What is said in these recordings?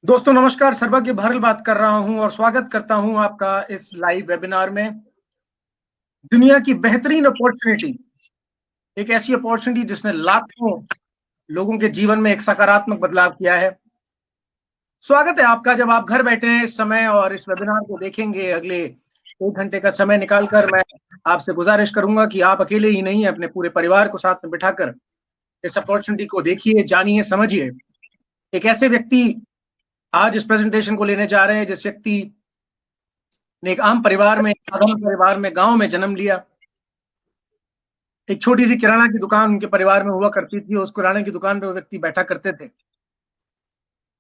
दोस्तों नमस्कार, सर्वज्ञ भारल बात कर रहा हूं और स्वागत करता हूं आपका इस लाइव वेबिनार में। दुनिया की बेहतरीन अपॉर्चुनिटी, एक ऐसी अपॉर्चुनिटी जिसने लाखों लोगों के जीवन में एक सकारात्मक बदलाव किया है। स्वागत है आपका जब आप घर बैठे हैं इस समय और इस वेबिनार को देखेंगे। अगले 1 घंटे का समय निकालकर मैं आपसे गुजारिश करूंगा कि आप अकेले ही नहीं, अपने पूरे परिवार को साथ में बिठाकर इस अपॉर्चुनिटी को देखिए, जानिए, समझिए। एक ऐसे व्यक्ति आज इस प्रेजेंटेशन को लेने जा रहे हैं जिस व्यक्ति ने एक आम परिवार में, साधारण परिवार में, गांव में जन्म लिया। एक छोटी सी किराना की दुकान उनके परिवार में हुआ करती थी। उस किराने की दुकान पे वो व्यक्ति बैठा करते थे।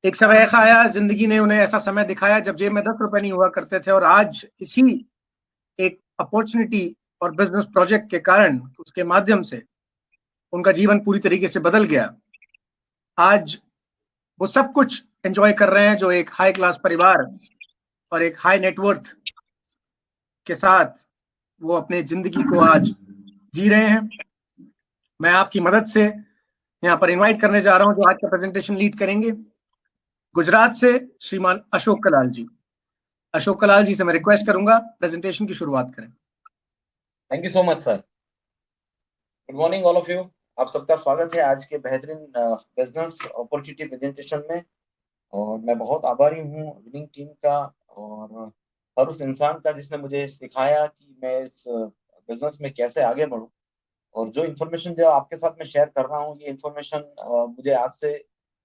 एक समय ऐसा आया, जिंदगी ने उन्हें ऐसा समय दिखाया जब जेब में 10 रुपए नहीं हुआ करते थे, और आज इसी एक अपॉर्चुनिटी और बिजनेस प्रोजेक्ट के कारण, उसके माध्यम से उनका जीवन पूरी तरीके से बदल गया। आज वो सब कुछ एंजॉय कर रहे हैं जो एक हाई क्लास परिवार और एक हाई नेटवर्थ के साथ वो अपने जिंदगी को आज जी रहे हैं। मैं आपकी मदद से यहाँ पर इनवाइट करने जा रहा हूँ जो आज का प्रेजेंटेशन लीड करेंगे, गुजरात से श्रीमान अशोक कलाल जी। अशोक कलाल जी से मैं रिक्वेस्ट करूंगा प्रेजेंटेशन की शुरुआत करें। Thank you so much sir. Good morning all of you. आप सबका स्वागत है आज के बेहतरीन बिजनेस अपॉर्चुनिटी प्रेजेंटेशन में। और मैं बहुत आभारी हूँ विनिंग टीम का और हर उस इंसान का जिसने मुझे सिखाया कि मैं इस बिजनेस में कैसे आगे बढ़ूँ। और जो इन्फॉर्मेशन जो आपके साथ मैं शेयर कर रहा हूँ, ये इन्फॉर्मेशन मुझे आज से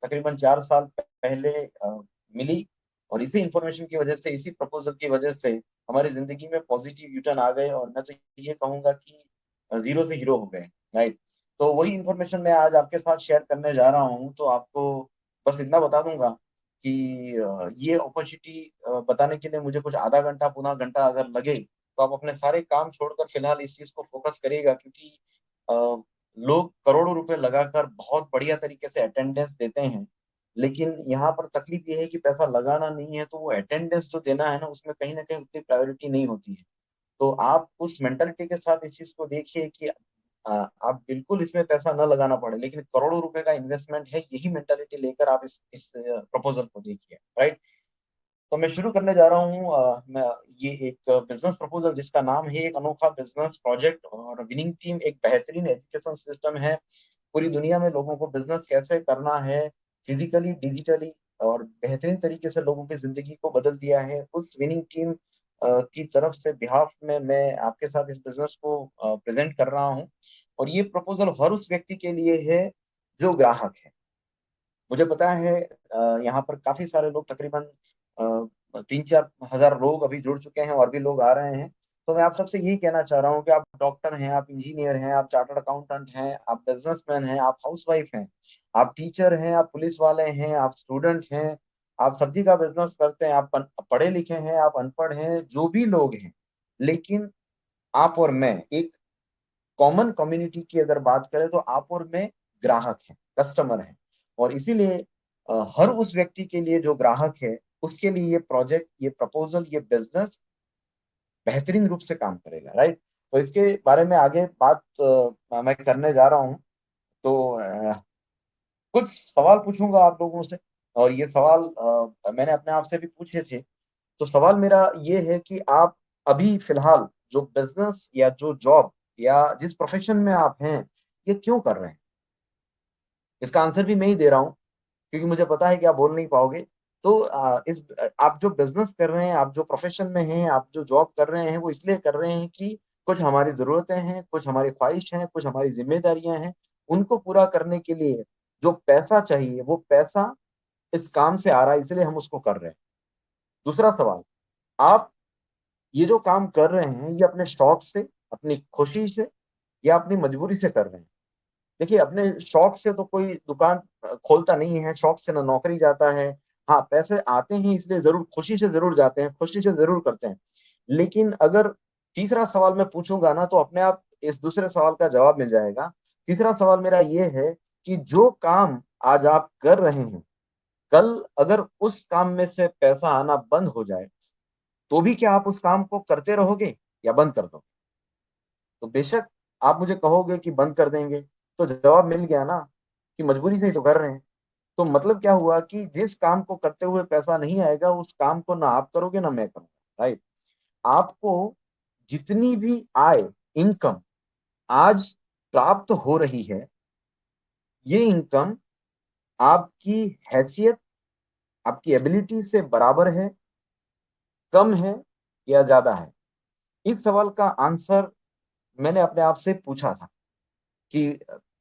तकरीबन 4 साल पहले मिली। और इसी इन्फॉर्मेशन की वजह से, इसी प्रपोजल की वजह से हमारी जिंदगी में पॉजिटिव यूटर्न आ गए और मैं तो ये कहूंगा कि जीरो से हीरो हो गए। राइट। तो वही इन्फॉर्मेशन मैं आज आपके साथ शेयर करने जा रहा हूँ। तो आपको बस इतना बता दूंगा कि ये अपॉर्चुनिटी बताने के लिए मुझे कुछ आधा घंटा पुनः घंटा अगर लगे तो आप अपने सारे काम छोड़कर फिलहाल इस चीज को फोकस करिएगा, क्योंकि अ, लोग करोड़ों रुपए लगाकर बहुत बढ़िया तरीके से अटेंडेंस देते हैं। लेकिन यहाँ पर तकलीफ ये है कि पैसा लगाना नहीं है तो वो अटेंडेंस जो देना है ना, उसमें कहीं ना कहीं उतनी प्रायोरिटी नहीं होती है। तो आप उस मेंटालिटी के साथ इस चीज को देखिए कि आप बिल्कुल इसमें पैसा न लगाना पड़े, लेकिन करोड़ों रुपए का इन्वेस्टमेंट है, यही मेंटालिटी लेकर आप इस प्रपोजल को देखिए। राइट। तो मैं शुरू करने जा रहा हूँ। मैं ये एक बिजनेस प्रपोजल जिसका नाम है एक अनोखा बिजनेस प्रोजेक्ट, और विनिंग टीम एक बेहतरीन एजुकेशन सिस्टम है। पूरी दुनिया में लोगों को बिजनेस कैसे करना है, फिजिकली, डिजिटली और बेहतरीन तरीके से लोगों की जिंदगी को बदल दिया है। उस विनिंग टीम की तरफ से बिहाफ में मैं आपके साथ इस बिजनेस को प्रेजेंट कर रहा हूँ। और ये प्रपोजल हर उस व्यक्ति के लिए है जो ग्राहक है। मुझे पता है यहाँ पर काफी सारे लोग, तकरीबन 3-4 हजार लोग अभी जुड़ चुके हैं और भी लोग आ रहे हैं। तो मैं आप सबसे यही कहना चाह रहा हूँ कि आप डॉक्टर हैं, आप इंजीनियर हैं, आप चार्टर्ड अकाउंटेंट हैं, आप बिजनेसमैन हैं, आप हाउसवाइफ हैं, आप टीचर हैं, आप पुलिस वाले हैं, आप स्टूडेंट हैं, आप सब्जी का बिजनेस करते हैं, आप पढ़े लिखे हैं, आप अनपढ़ हैं, जो भी लोग हैं। लेकिन आप और मैं एक कॉमन कम्युनिटी की अगर बात करें तो आप और मैं ग्राहक हैं, कस्टमर हैं। और इसीलिए हर उस व्यक्ति के लिए जो ग्राहक है, उसके लिए ये प्रोजेक्ट, ये प्रपोजल, ये बिजनेस बेहतरीन रूप से काम करेगा। राइट। तो इसके बारे में आगे बात मैं करने जा रहा हूँ। तो कुछ सवाल पूछूंगा आप लोगों से, और ये सवाल मैंने अपने आप से भी पूछे थे। तो सवाल मेरा ये है कि आप अभी फिलहाल जो बिजनेस या जो जॉब या जिस प्रोफेशन में आप हैं, ये क्यों कर रहे हैं? इसका आंसर भी मैं ही दे रहा हूँ, क्योंकि मुझे पता है कि आप बोल नहीं पाओगे। तो आप जो बिजनेस कर रहे हैं, आप जो प्रोफेशन में हैं, आप जो जॉब कर रहे हैं, वो इसलिए कर रहे हैं कि कुछ हमारी जरूरतें हैं, कुछ हमारी ख्वाहिश हैं, कुछ हमारी जिम्मेदारियां हैं। उनको पूरा करने के लिए जो पैसा चाहिए, वो पैसा इस काम से आ रहा है, इसलिए हम उसको कर रहे हैं। दूसरा सवाल, आप ये जो काम कर रहे हैं, ये अपने शौक से, अपनी खुशी से या अपनी मजबूरी से कर रहे हैं? देखिए, अपने शौक से तो कोई दुकान खोलता नहीं है, शौक से ना नौकरी जाता है। हाँ, पैसे आते हैं इसलिए जरूर, खुशी से जरूर जाते हैं, खुशी से जरूर करते हैं। लेकिन अगर तीसरा सवाल मैं पूछूंगा ना, तो अपने आप इस दूसरे सवाल का जवाब मिल जाएगा। तीसरा सवाल मेरा ये है कि जो काम आज आप कर रहे हैं, कल अगर उस काम में से पैसा आना बंद हो जाए, तो भी क्या आप उस काम को करते रहोगे या बंद कर दोगे? तो बेशक आप मुझे कहोगे कि बंद कर देंगे, तो जवाब मिल गया ना कि मजबूरी से ही तो कर रहे हैं। तो मतलब क्या हुआ कि जिस काम को करते हुए पैसा नहीं आएगा, उस काम को ना आप करोगे ना मैं करूंगा, राइट। आपको जितनी भी आय, इनकम आज प्राप्त हो रही है, ये इनकम आपकी हैसियत, आपकी एबिलिटी से बराबर है, कम है या ज्यादा है? इस सवाल का आंसर मैंने अपने आप से पूछा था कि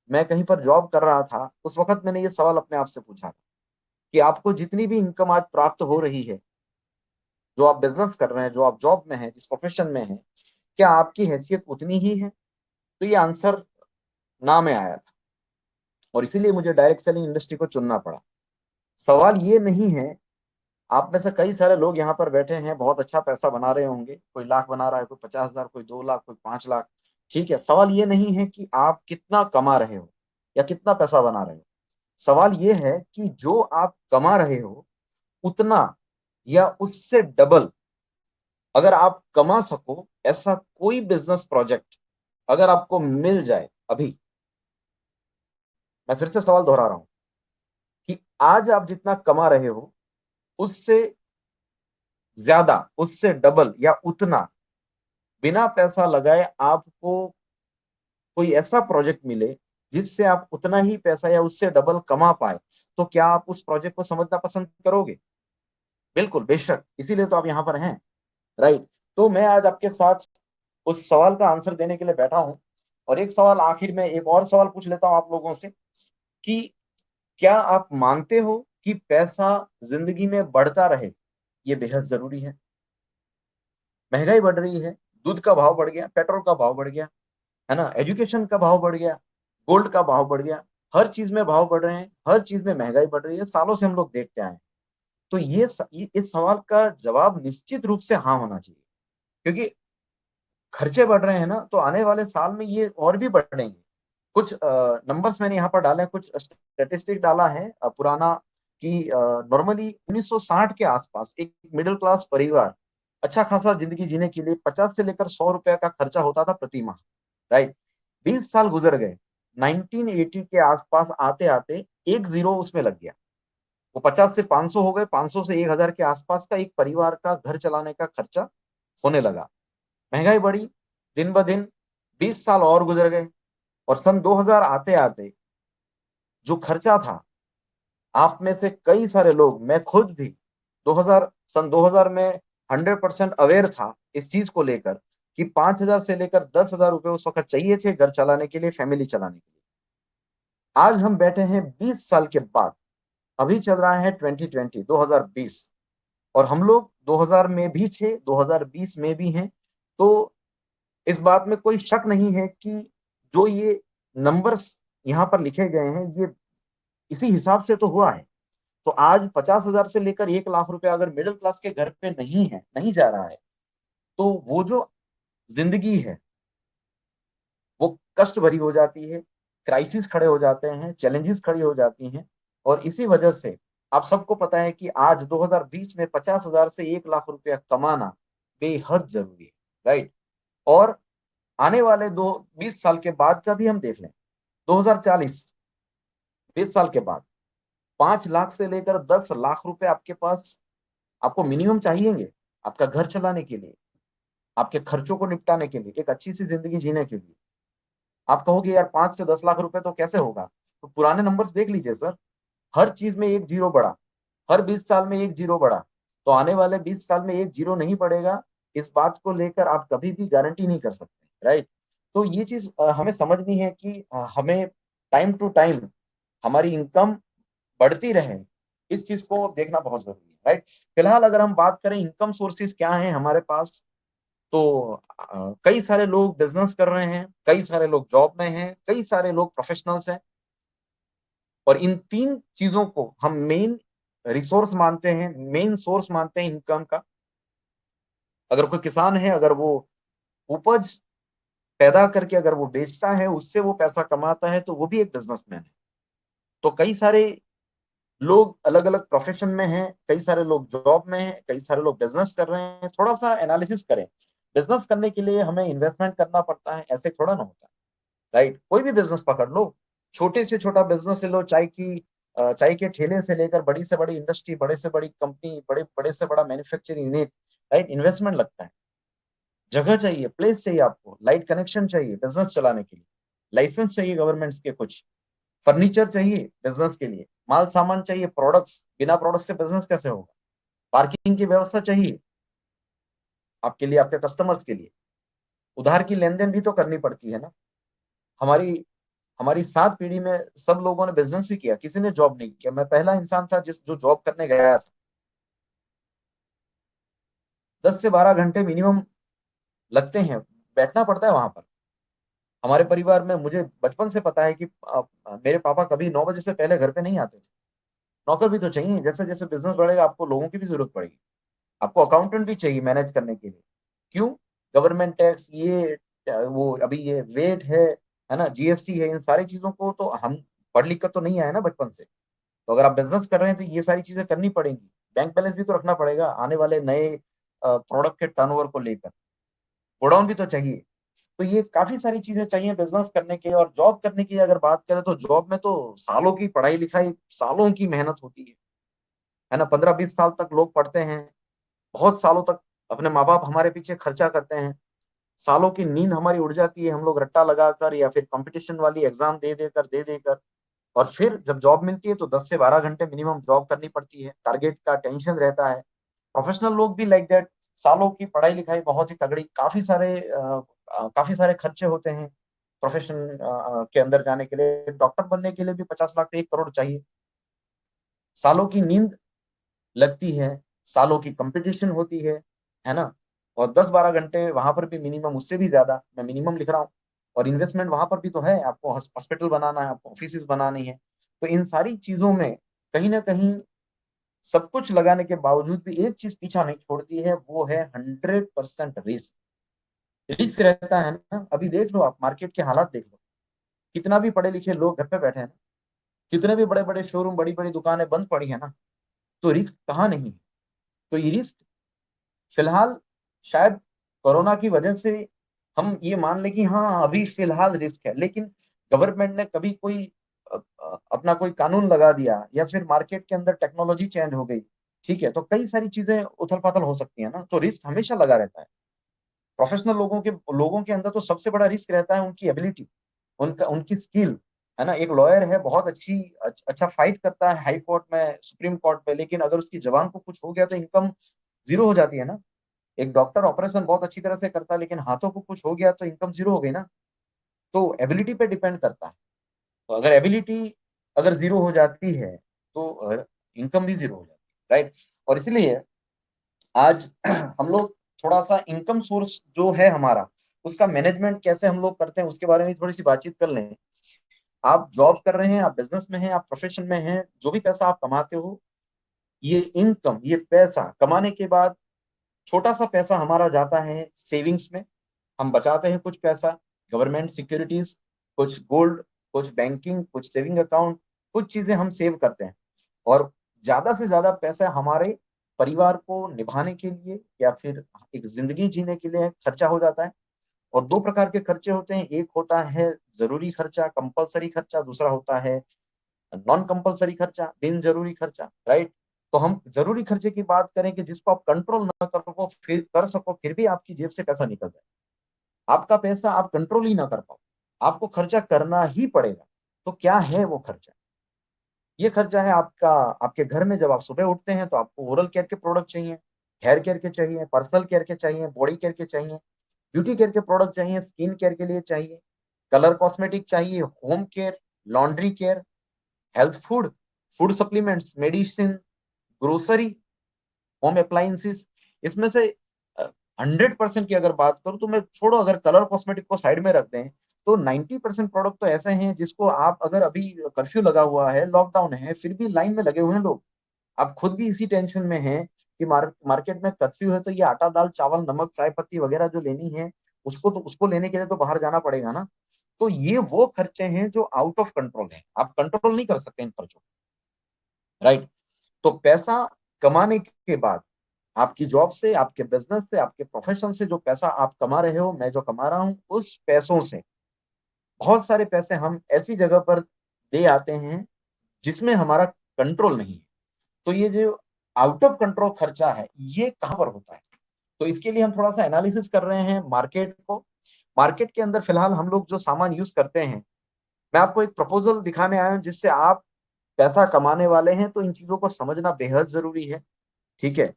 मैं कहीं पर जॉब कर रहा था, उस वक्त मैंने ये सवाल अपने आप से पूछा था कि आपको जितनी भी इनकम आज प्राप्त हो रही है, जो आप बिजनेस कर रहे हैं, जो आप जॉब में हैं, जिस प्रोफेशन में हैं, क्या आपकी हैसियत उतनी ही है? तो ये आंसर ना में आया था, और इसीलिए मुझे डायरेक्ट सेलिंग इंडस्ट्री को चुनना पड़ा। सवाल ये नहीं है, आप में से कई सारे लोग यहाँ पर बैठे हैं, बहुत अच्छा पैसा बना रहे होंगे, कोई लाख बना रहा है, कोई 50,000, कोई 2 लाख, कोई 5 लाख, ठीक है। सवाल ये नहीं है कि आप कितना कमा रहे हो या कितना पैसा बना रहे हो। सवाल ये है कि जो आप कमा रहे हो उतना या उससे डबल अगर आप कमा सको, ऐसा कोई बिजनेस प्रोजेक्ट अगर आपको मिल जाए अभी, मैं फिर से सवाल दोहरा रहा हूं कि आज आप जितना कमा रहे हो उससे ज्यादा, उससे डबल या उतना, बिना पैसा लगाए आपको कोई ऐसा प्रोजेक्ट मिले जिससे आप उतना ही पैसा या उससे डबल कमा पाए, तो क्या आप उस प्रोजेक्ट को समझना पसंद करोगे? बिल्कुल, बेशक, इसीलिए तो आप यहां पर हैं, राइट। तो मैं आज आपके साथ उस सवाल का आंसर देने के लिए बैठा हूं, और एक सवाल आखिर में, एक और सवाल पूछ लेता हूं आप लोगों से कि क्या आप मानते हो कि पैसा जिंदगी में बढ़ता रहे, ये बेहद जरूरी है? महंगाई बढ़ रही है, दूध का भाव बढ़ गया, पेट्रोल का भाव बढ़ गया, है ना, एजुकेशन का भाव बढ़ गया, गोल्ड का भाव बढ़ गया, हर चीज में भाव बढ़ रहे हैं, हर चीज में महंगाई बढ़ रही है, सालों से हम लोग देखते आए हैं। तो इस सवाल का जवाब निश्चित रूप से हाँ होना चाहिए, क्योंकि खर्चे बढ़ रहे हैं ना, तो आने वाले साल में ये और भी बढ़ेंगे। कुछ नंबर्स मैंने यहाँ पर डाले हैं, कुछ स्टेटिस्टिक डाला है पुराना, कि नॉर्मली 1960 के आसपास एक मिडिल क्लास परिवार अच्छा खासा जिंदगी जीने के लिए 50 से लेकर 100 रुपए का खर्चा होता था प्रति माह, राइट। 20 साल गुजर गए, 1980 के आसपास आते आते एक जीरो उसमें लग गया, वो 50 से 500 हो गए, 500 से 1000 के आसपास का एक परिवार का घर चलाने का खर्चा होने लगा। महंगाई बढ़ी दिन ब दिन, 20 साल और गुजर गए, और सन 2000 आते आते जो खर्चा था, आप में से कई सारे लोग, मैं खुद भी 2000 में 100% अवेयर था इस चीज को लेकर कि 5,000 से लेकर 10,000 रुपए उस वक्त चाहिए थे घर चलाने के लिए, फैमिली चलाने के लिए। आज हम बैठे हैं 20 साल के बाद, अभी चल रहा है 2020, और हम लोग 2000 में भी थे, 2020 में भी हैं। तो इस बात में कोई शक नहीं है कि जो ये नंबर्स यहाँ पर लिखे गए हैं, ये इसी हिसाब से तो हुआ है। तो आज 50,000 से लेकर 1 लाख रुपए अगर मिडिल क्लास के घर पे नहीं है, नहीं जा रहा है, तो वो जो जिंदगी है वो कष्ट भरी हो जाती है, क्राइसिस खड़े हो जाते हैं, चैलेंजेस खड़ी हो जाती हैं। और इसी वजह से आप सबको पता है कि आज 2020 में 50,000 से 1 लाख रुपया कमाना बेहद जरूरी है, राइट। और आने वाले 20 साल के बाद का भी हम देख लें, 2040, 20 साल के बाद 5 लाख से लेकर 10 लाख रुपए आपके पास, आपको मिनिमम चाहिएंगे आपका घर चलाने के लिए, आपके खर्चों को निपटाने के लिए, एक अच्छी सी जिंदगी जीने के लिए। आप कहोगे यार 5 से 10 लाख रुपए तो कैसे होगा? तो पुराने नंबर्स देख लीजिए सर, हर चीज में एक जीरो बढ़ा, हर 20 साल में एक जीरो बढ़ा। तो आने वाले 20 साल में एक जीरो नहीं बढ़ेगा, इस बात को लेकर आप कभी भी गारंटी नहीं कर सकते, राइट। तो ये चीज हमें समझनी है कि हमें टाइम टू टाइम हमारी इनकम बढ़ती रहे, इस चीज को देखना बहुत जरूरी है, राइट। फिलहाल अगर हम बात करें इनकम सोर्सेज क्या है हमारे पास, तो कई सारे लोग बिजनेस कर रहे हैं, कई सारे लोग जॉब में हैं, कई सारे लोग प्रोफेशनल्स हैं, और इन तीन चीजों को हम मेन रिसोर्स मानते हैं, मेन सोर्स मानते हैं इनकम का। अगर कोई किसान है, अगर वो उपज पैदा करके अगर वो बेचता है, उससे वो पैसा कमाता है, तो वो भी एक बिजनेसमैन है। तो कई सारे लोग अलग अलग प्रोफेशन में हैं, कई सारे लोग जॉब में हैं, कई सारे लोग बिजनेस कर रहे हैं। थोड़ा सा एनालिसिस करें, बिजनेस करने के लिए हमें इन्वेस्टमेंट करना पड़ता है, ऐसे थोड़ा ना होता है, राइट। कोई भी बिजनेस पकड़ लो, छोटे से छोटा बिजनेस ले लो, चाय की चाय के ठेले से लेकर बड़ी से बड़ी इंडस्ट्री, बड़े से बड़ी कंपनी, बड़े बड़े से बड़ा मैन्युफैक्चरिंग यूनिट, राइट, इन्वेस्टमेंट लगता है, जगह चाहिए, प्लेस चाहिए, आपको लाइट कनेक्शन चाहिए बिजनेस चलाने के लिए, लाइसेंस चाहिए गवर्नमेंट्स के कुछ, फर्नीचर चाहिए बिजनेस के लिए, माल सामान चाहिए, प्रोडक्ट्स, बिना प्रोडक्ट्स से बिजनेस कैसे होगा, पार्किंग की व्यवस्था चाहिए आपके लिए, आपके कस्टमर्स के लिए, उधार की लेन देन भी तो करनी पड़ती है ना। हमारी हमारी 7 पीढ़ी में सब लोगों ने बिजनेस ही किया, किसी ने जॉब नहीं किया। मैं पहला इंसान था जिस जो जॉब करने गया था। 10 से 12 घंटे मिनिमम लगते हैं, बैठना पड़ता है वहां पर। हमारे परिवार में मुझे बचपन से पता है कि मेरे पापा कभी 9 बजे से पहले घर पे नहीं आते थे। नौकर भी तो चाहिए, जैसे जैसे बिजनेस बढ़ेगा आपको लोगों की भी जरूरत पड़ेगी, आपको अकाउंटेंट भी चाहिए मैनेज करने के लिए। क्यों? गवर्नमेंट टैक्स, ये वो अभी ये वेट है ना, जीएसटी है, इन सारी चीजों को तो हम पढ़ लिख कर तो नहीं आए ना बचपन से। तो अगर आप बिजनेस कर रहे हैं तो ये सारी चीजें करनी पड़ेंगी। बैंक बैलेंस भी तो रखना पड़ेगा आने वाले नए प्रोडक्ट के टर्नओवर को लेकर, गोडाउन भी तो चाहिए। तो ये काफी सारी चीजें चाहिए बिजनेस करने के। और जॉब करने की अगर बात करें तो जॉब में तो सालों की पढ़ाई लिखाई, सालों की मेहनत होती है ना। 15-20 साल तक लोग पढ़ते हैं, बहुत सालों तक अपने माँ बाप हमारे पीछे खर्चा करते हैं, सालों की नींद हमारी उड़ जाती है, हम लोग रट्टा लगाकर या फिर कंपटीशन वाली एग्जाम दे देकर। और फिर जब जॉब मिलती है तो 10 से 12 घंटे मिनिमम जॉब करनी पड़ती है, टारगेट का टेंशन रहता है। प्रोफेशनल लोग भी लाइक दैट, सालों की पढ़ाई लिखाई बहुत ही तगड़ी, काफी सारे खर्चे होते हैं प्रोफेशन के अंदर जाने के लिए। डॉक्टर बनने के लिए भी 50 लाख से 1 करोड़ चाहिए, सालों की नींद लगती है, सालों की कंपटीशन होती है ना। और 10-12 घंटे वहां पर भी मिनिमम, उससे भी ज्यादा मैं मिनिमम लिख रहा हूँ। और इन्वेस्टमेंट वहां पर भी तो है, आपको हॉस्पिटल बनाना है, आपको ऑफिस बनानी है। तो इन सारी चीजों में कहीं ना कहीं सब कुछ लगाने के बावजूद भी एक चीज पीछा नहीं छोड़ती है, वो है 100% रिस्क। रिस्क रहता है ना। अभी देख लो, आप मार्केट के हालात देख लो, कितना भी पढ़े लिखे लोग घर पे बैठे हैं ना, कितने भी बड़े बड़े शोरूम, बड़ी बड़ी दुकानें बंद पड़ी है ना, तो रिस्क कहाँ नहीं है। तो ये रिस्क फिलहाल शायद कोरोना की वजह से हम ये मान लें कि हाँ अभी फिलहाल रिस्क है, लेकिन गवर्नमेंट ने कभी कोई अपना कोई कानून लगा दिया या फिर मार्केट के अंदर टेक्नोलॉजी चेंज हो गई, ठीक है, तो कई सारी चीजें उथल पाथल हो सकती है ना। तो रिस्क हमेशा लगा रहता है। प्रोफेशनल लोगों के अंदर तो सबसे बड़ा रिस्क रहता है उनकी एबिलिटी, उनका उनकी स्किल, है ना। एक लॉयर है, बहुत अच्छा फाइट करता है हाई कोर्ट में, सुप्रीम कोर्ट में, लेकिन अगर उसकी जबान को कुछ हो गया तो इनकम जीरो हो जाती है ना। एक डॉक्टर ऑपरेशन बहुत अच्छी तरह से करता है, लेकिन हाथों को कुछ हो गया तो इनकम जीरो हो गई ना। तो एबिलिटी पे डिपेंड करता है। तो अगर एबिलिटी अगर जीरो हो जाती है तो इनकम भी जीरो हो जाती है, राइट। और इसलिए आज हम लोग थोड़ा सा इनकम सोर्स जो है हमारा, उसका मैनेजमेंट कैसे हम लोग करते हैं उसके बारे में थोड़ी सी बातचीत कर लें। आप जॉब कर रहे हैं, आप बिजनेस में हैं, आप प्रोफेशन में हैं, जो भी पैसा आप कमाते हो, ये इनकम, ये पैसा कमाने के बाद छोटा सा पैसा हमारा जाता है सेविंग्स में, हम बचाते हैं कुछ पैसा, गवर्नमेंट सिक्योरिटीज, कुछ गोल्ड, कुछ बैंकिंग, कुछ सेविंग अकाउंट, कुछ चीजें हम सेव करते हैं। और ज्यादा से ज्यादा पैसा हमारे परिवार को निभाने के लिए या फिर एक जिंदगी जीने के लिए खर्चा हो जाता है। और दो प्रकार के खर्चे होते हैं, एक होता है जरूरी खर्चा, कंपलसरी खर्चा, दूसरा होता है नॉन कंपलसरी खर्चा, बिन जरूरी खर्चा, राइट। तो हम जरूरी खर्चे की बात करें कि जिसको आप कंट्रोल ना कर सको, फिर भी आपकी जेब से पैसा निकल जाए, आपका पैसा आप कंट्रोल ही ना कर पाओ, आपको खर्चा करना ही पड़ेगा। तो क्या है वो खर्चा? ये खर्चा है आपका, आपके घर में जब आप सुबह उठते हैं तो आपको ओरल केयर के प्रोडक्ट चाहिए, हेयर केयर के चाहिए, पर्सनल केयर के चाहिए, बॉडी केयर के चाहिए, ब्यूटी केयर के प्रोडक्ट चाहिए, स्किन केयर के लिए चाहिए, कलर कॉस्मेटिक चाहिए, home care, laundry care, health food, food supplements, medicine, grocery, home appliances. इसमें से 100% की अगर बात करूं तो मैं, छोड़ो अगर कलर कॉस्मेटिक को साइड में रख दें, तो 90% प्रोडक्ट तो ऐसे हैं जिसको आप, अगर अभी कर्फ्यू लगा हुआ है, लॉकडाउन है, फिर भी लाइन में लगे हुए हैं लोग। आप खुद भी इसी टेंशन में हैं कि मार्केट में कर्फ्यू है तो ये आटा दाल चावल नमक चाय पत्ती वगैरह जो लेनी है, उसको लेने के लिए तो बाहर जाना पड़ेगा ना। तो ये वो खर्चे हैं जो आउट ऑफ कंट्रोल है, आप कंट्रोल नहीं कर सकते इन खर्चों, राइट। तो पैसा कमाने के बाद, आपकी जॉब से, आपके बिजनेस से, आपके प्रोफेशन से जो पैसा आप कमा रहे हो, मैं जो कमा रहा हूं, उस पैसों से बहुत सारे पैसे हम ऐसी जगह पर दे आते हैं जिसमें हमारा कंट्रोल नहीं है। तो ये जो आउट ऑफ कंट्रोल खर्चा है ये कहां पर होता है? तो इसके लिए हम थोड़ा सा एनालिसिस कर रहे हैं मार्केट को। मार्केट के अंदर फिलहाल हम लोग जो सामान यूज करते हैं, मैं आपको एक प्रपोजल दिखाने आया हूं जिससे आप पैसा कमाने वाले हैं तो इन चीजों को समझना बेहद जरूरी है। ठीक है,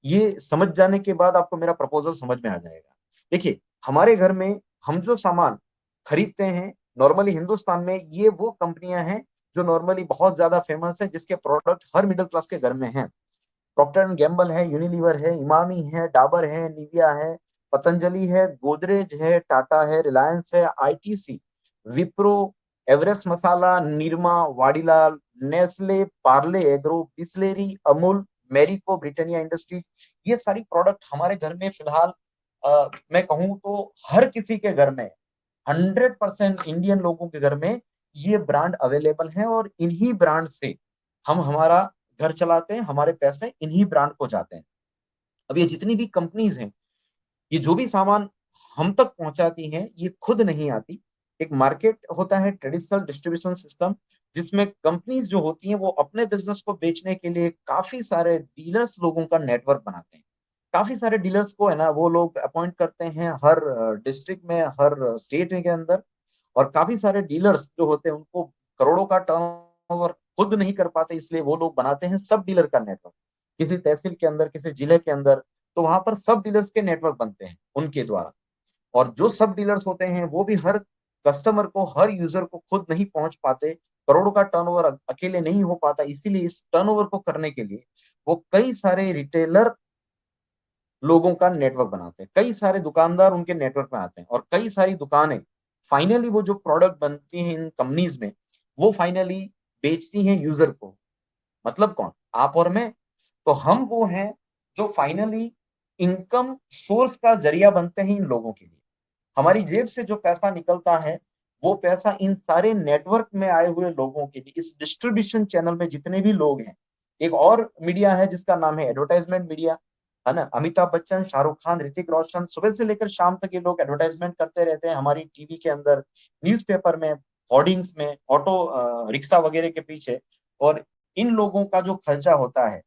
ये समझ जाने के बाद आपको मेरा प्रपोजल समझ में आ जाएगा। देखिए, हमारे घर में हम जो सामान खरीदते हैं नॉर्मली हिंदुस्तान में, ये वो कंपनियां हैं जो नॉर्मली बहुत ज्यादा फेमस है, जिसके प्रोडक्ट हर मिडिल क्लास के घर में हैं। प्रॉक्टर एंड गैम्बल है, यूनिलीवर है, इमामी है, डाबर है, निविया है, पतंजलि है, गोदरेज है, टाटा है, रिलायंस है, आईटीसी, विप्रो, एवरेस्ट मसाला, निरमा, वाडीलाल, नेस्ले, पार्ले एग्रो, बिस्लेरी, अमूल, मैरिको, ब्रिटानिया इंडस्ट्रीज, ये सारी प्रोडक्ट हमारे घर में फिलहाल मैं कहूं तो हर किसी के घर में, 100% इंडियन लोगों के घर में ये ब्रांड अवेलेबल है। और इन्हीं ब्रांड से हम हमारा घर चलाते हैं, हमारे पैसे इन्हीं ब्रांड को जाते हैं। अब ये जितनी भी कंपनीज हैं, ये जो भी सामान हम तक पहुंचाती हैं, ये खुद नहीं आती। एक मार्केट होता है, ट्रेडिशनल डिस्ट्रीब्यूशन सिस्टम, जिसमें कंपनीज जो होती हैं वो अपने बिजनेस को बेचने के लिए काफी सारे डीलर्स लोगों का नेटवर्क बनाते हैं। काफी सारे डीलर्स को है ना वो लोग अपॉइंट करते हैं हर डिस्ट्रिक्ट में, हर स्टेट के अंदर। और काफी सारे डीलर्स जो होते हैं उनको करोड़ों का टर्नओवर खुद नहीं कर पाते, इसलिए वो लोग बनाते हैं सब डीलर का नेटवर्क। किसी तहसील के अंदर, किसी जिले के अंदर, तो वहां पर सब डीलर्स के नेटवर्क बनते हैं उनके द्वारा। और जो सब डीलर्स होते हैं वो भी हर कस्टमर को, हर यूजर को खुद नहीं पहुंच पाते। करोड़ों का टर्नओवर अकेले नहीं हो पाता, इसीलिए इस टर्नओवर को करने के लिए वो कई सारे रिटेलर लोगों का नेटवर्क बनाते हैं, कई सारे दुकानदार उनके नेटवर्क में आते हैं, और कई सारी दुकानें फाइनली वो जो प्रोडक्ट बनती हैं इन कंपनीज में, वो फाइनली बेचती हैं यूजर को। मतलब कौन? आप और मैं। तो हम वो हैं जो फाइनली इनकम सोर्स का जरिया बनते हैं इन लोगों के लिए। हमारी जेब से जो पैसा निकलता है वो पैसा इन सारे नेटवर्क में आए हुए लोगों के लिए, इस डिस्ट्रीब्यूशन चैनल में जितने भी लोग हैं। एक और मीडिया है जिसका नाम है एडवर्टाइजमेंट मीडिया, है ना। अमिताभ बच्चन, शाहरुख खान, ऋतिक रोशन, सुबह से लेकर शाम तक ये लोग एडवर्टाइजमेंट करते रहते हैं हमारी टीवी के अंदर, न्यूज़पेपर में, होर्डिंग्स में, ऑटो रिक्शा वगैरह के पीछे। और इन लोगों का जो खर्चा होता है,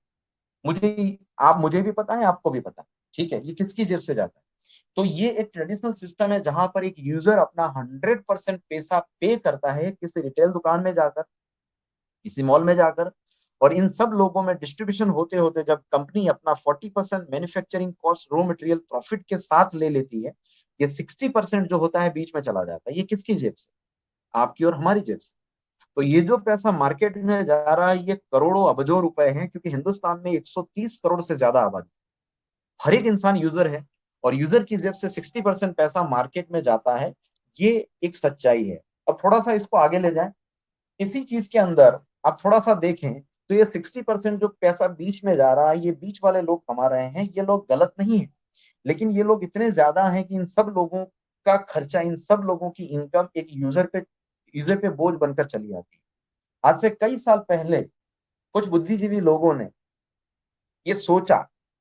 मुझे भी पता है, आपको भी पता है, ठीक है, ये किसकी जेब से जाता है। तो ये एक ट्रेडिशनल सिस्टम है जहां पर एक यूजर अपना 100% पैसा पे करता है किसी रिटेल दुकान में जाकर, किसी मॉल में जाकर। और इन सब लोगों में डिस्ट्रीब्यूशन होते होते जब कंपनी अपना 40% manufacturing cost raw material profit के साथ ले लेती है, ये 60% जो होता है बीच में चला जाता है। ये किसकी जेब से? आपकी और हमारी जेब से। तो ये जो पैसा मार्केट में जा रहा है ये करोड़ों अबजों रुपए हैं, क्योंकि हिंदुस्तान में 130 करोड़ से ज्यादा आबादी, हर एक इंसान यूजर है, और यूजर की जेब से 60% पैसा मार्केट में जाता है। ये एक सच्चाई है। अब थोड़ा सा इसको आगे ले जाएं, इसी चीज के अंदर आप थोड़ा सा देखें तो ये 60% जो पैसा बीच में जा रहा है, ये बीच वाले लोग कमा रहे हैं, ये लोग गलत नहीं है। लेकिन ये लोग इतने ज्यादा हैं कि इन सब लोगों का खर्चा, इन सब लोगों की इनकम एक यूजर पे बोझ बनकर चली आती है। आज से कई साल पहले कुछ बुद्धिजीवी लोगों ने ये सोचा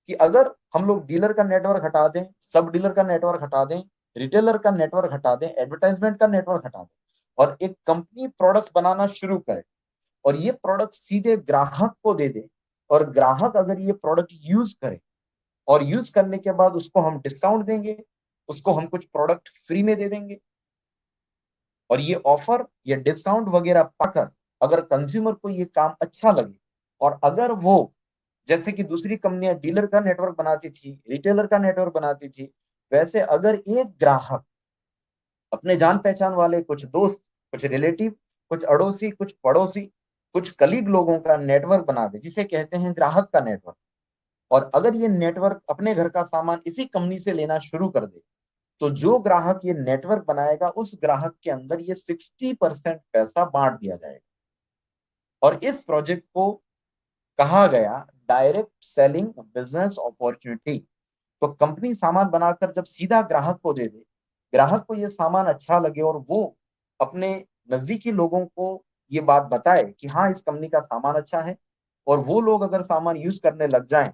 कि अगर हम लोग डीलर का नेटवर्क हटा दें, सब डीलर का नेटवर्क हटा दें, रिटेलर का नेटवर्क हटा दें, एडवर्टाइजमेंट का नेटवर्क हटा दें, और एक कंपनी प्रोडक्ट्स बनाना शुरू करे, और ये प्रोडक्ट सीधे ग्राहक को दे दे, और ग्राहक अगर ये प्रोडक्ट यूज करे, और यूज करने के बाद उसको हम डिस्काउंट देंगे, उसको हम कुछ प्रोडक्ट फ्री में दे देंगे, और ये ऑफर, ये डिस्काउंट वगैरह पाकर अगर कंज्यूमर को ये काम अच्छा लगे, और अगर वो, जैसे कि दूसरी कंपनियां डीलर का नेटवर्क बनाती थी, रिटेलर का नेटवर्क बनाती थी, वैसे अगर एक ग्राहक अपने जान पहचान वाले कुछ दोस्त, कुछ रिलेटिव, कुछ अड़ोसी, कुछ पड़ोसी, कुछ कलीग लोगों का नेटवर्क बना दे, जिसे कहते हैं ग्राहक का नेटवर्क, और अगर ये नेटवर्क अपने घर का सामान इसी कंपनी से लेना शुरू कर दे, तो जो ग्राहक ये नेटवर्क बनाएगा उस ग्राहक के अंदर ये 60% पैसा बांट दिया जाएगा। और इस प्रोजेक्ट को कहा गया डायरेक्ट सेलिंग बिजनेस अपॉर्चुनिटी। तो कंपनी सामान बनाकर जब सीधा ग्राहक को दे दे, ग्राहक को ये सामान अच्छा लगे, और वो अपने नजदीकी लोगों को ये बात बताए कि हाँ इस कंपनी का सामान अच्छा है, और वो लोग अगर सामान यूज करने लग जाएं,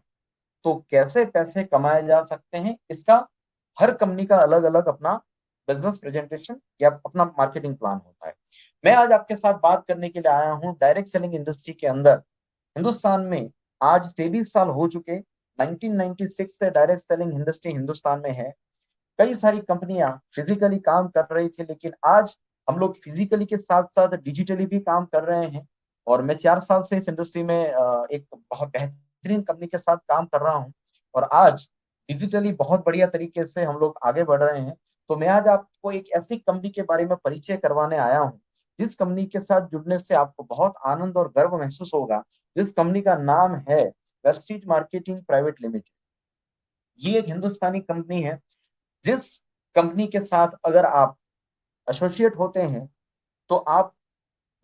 तो कैसे पैसे कमाए जा सकते हैं, इसका हर कंपनी का अलग अलग अपना बिजनेस प्रेजेंटेशन या अपना मार्केटिंग प्लान होता है। मैं आज आपके साथ बात करने के लिए आया हूं डायरेक्ट सेलिंग इंडस्ट्री के अंदर हिंदुस्तान में आज 23 साल हो चुके। 1996 से डायरेक्ट सेलिंग इंडस्ट्री हिंदुस्तान में है। कई सारी कंपनियां फिजिकली काम कर रही थी, लेकिन आज हम लोग फिजिकली के साथ साथ डिजिटली भी काम कर रहे हैं। और मैं 4 साल से इस इंडस्ट्री में एक बहुत बेहतरीन कंपनी के साथ काम कर रहा हूं। और आज डिजिटली बहुत बढ़िया तरीके से हम लोग आगे बढ़ रहे हैं। तो मैं आज आपको एक ऐसी कंपनी के बारे में परिचय करवाने आया हूं जिस कंपनी के साथ जुड़ने से आपको बहुत आनंद और गर्व महसूस होगा। जिस कंपनी का नाम है वेस्टीज मार्केटिंग प्राइवेट लिमिटेड। ये एक हिंदुस्तानी कंपनी है। जिस कंपनी के साथ अगर आप एसोसिएट होते हैं तो आप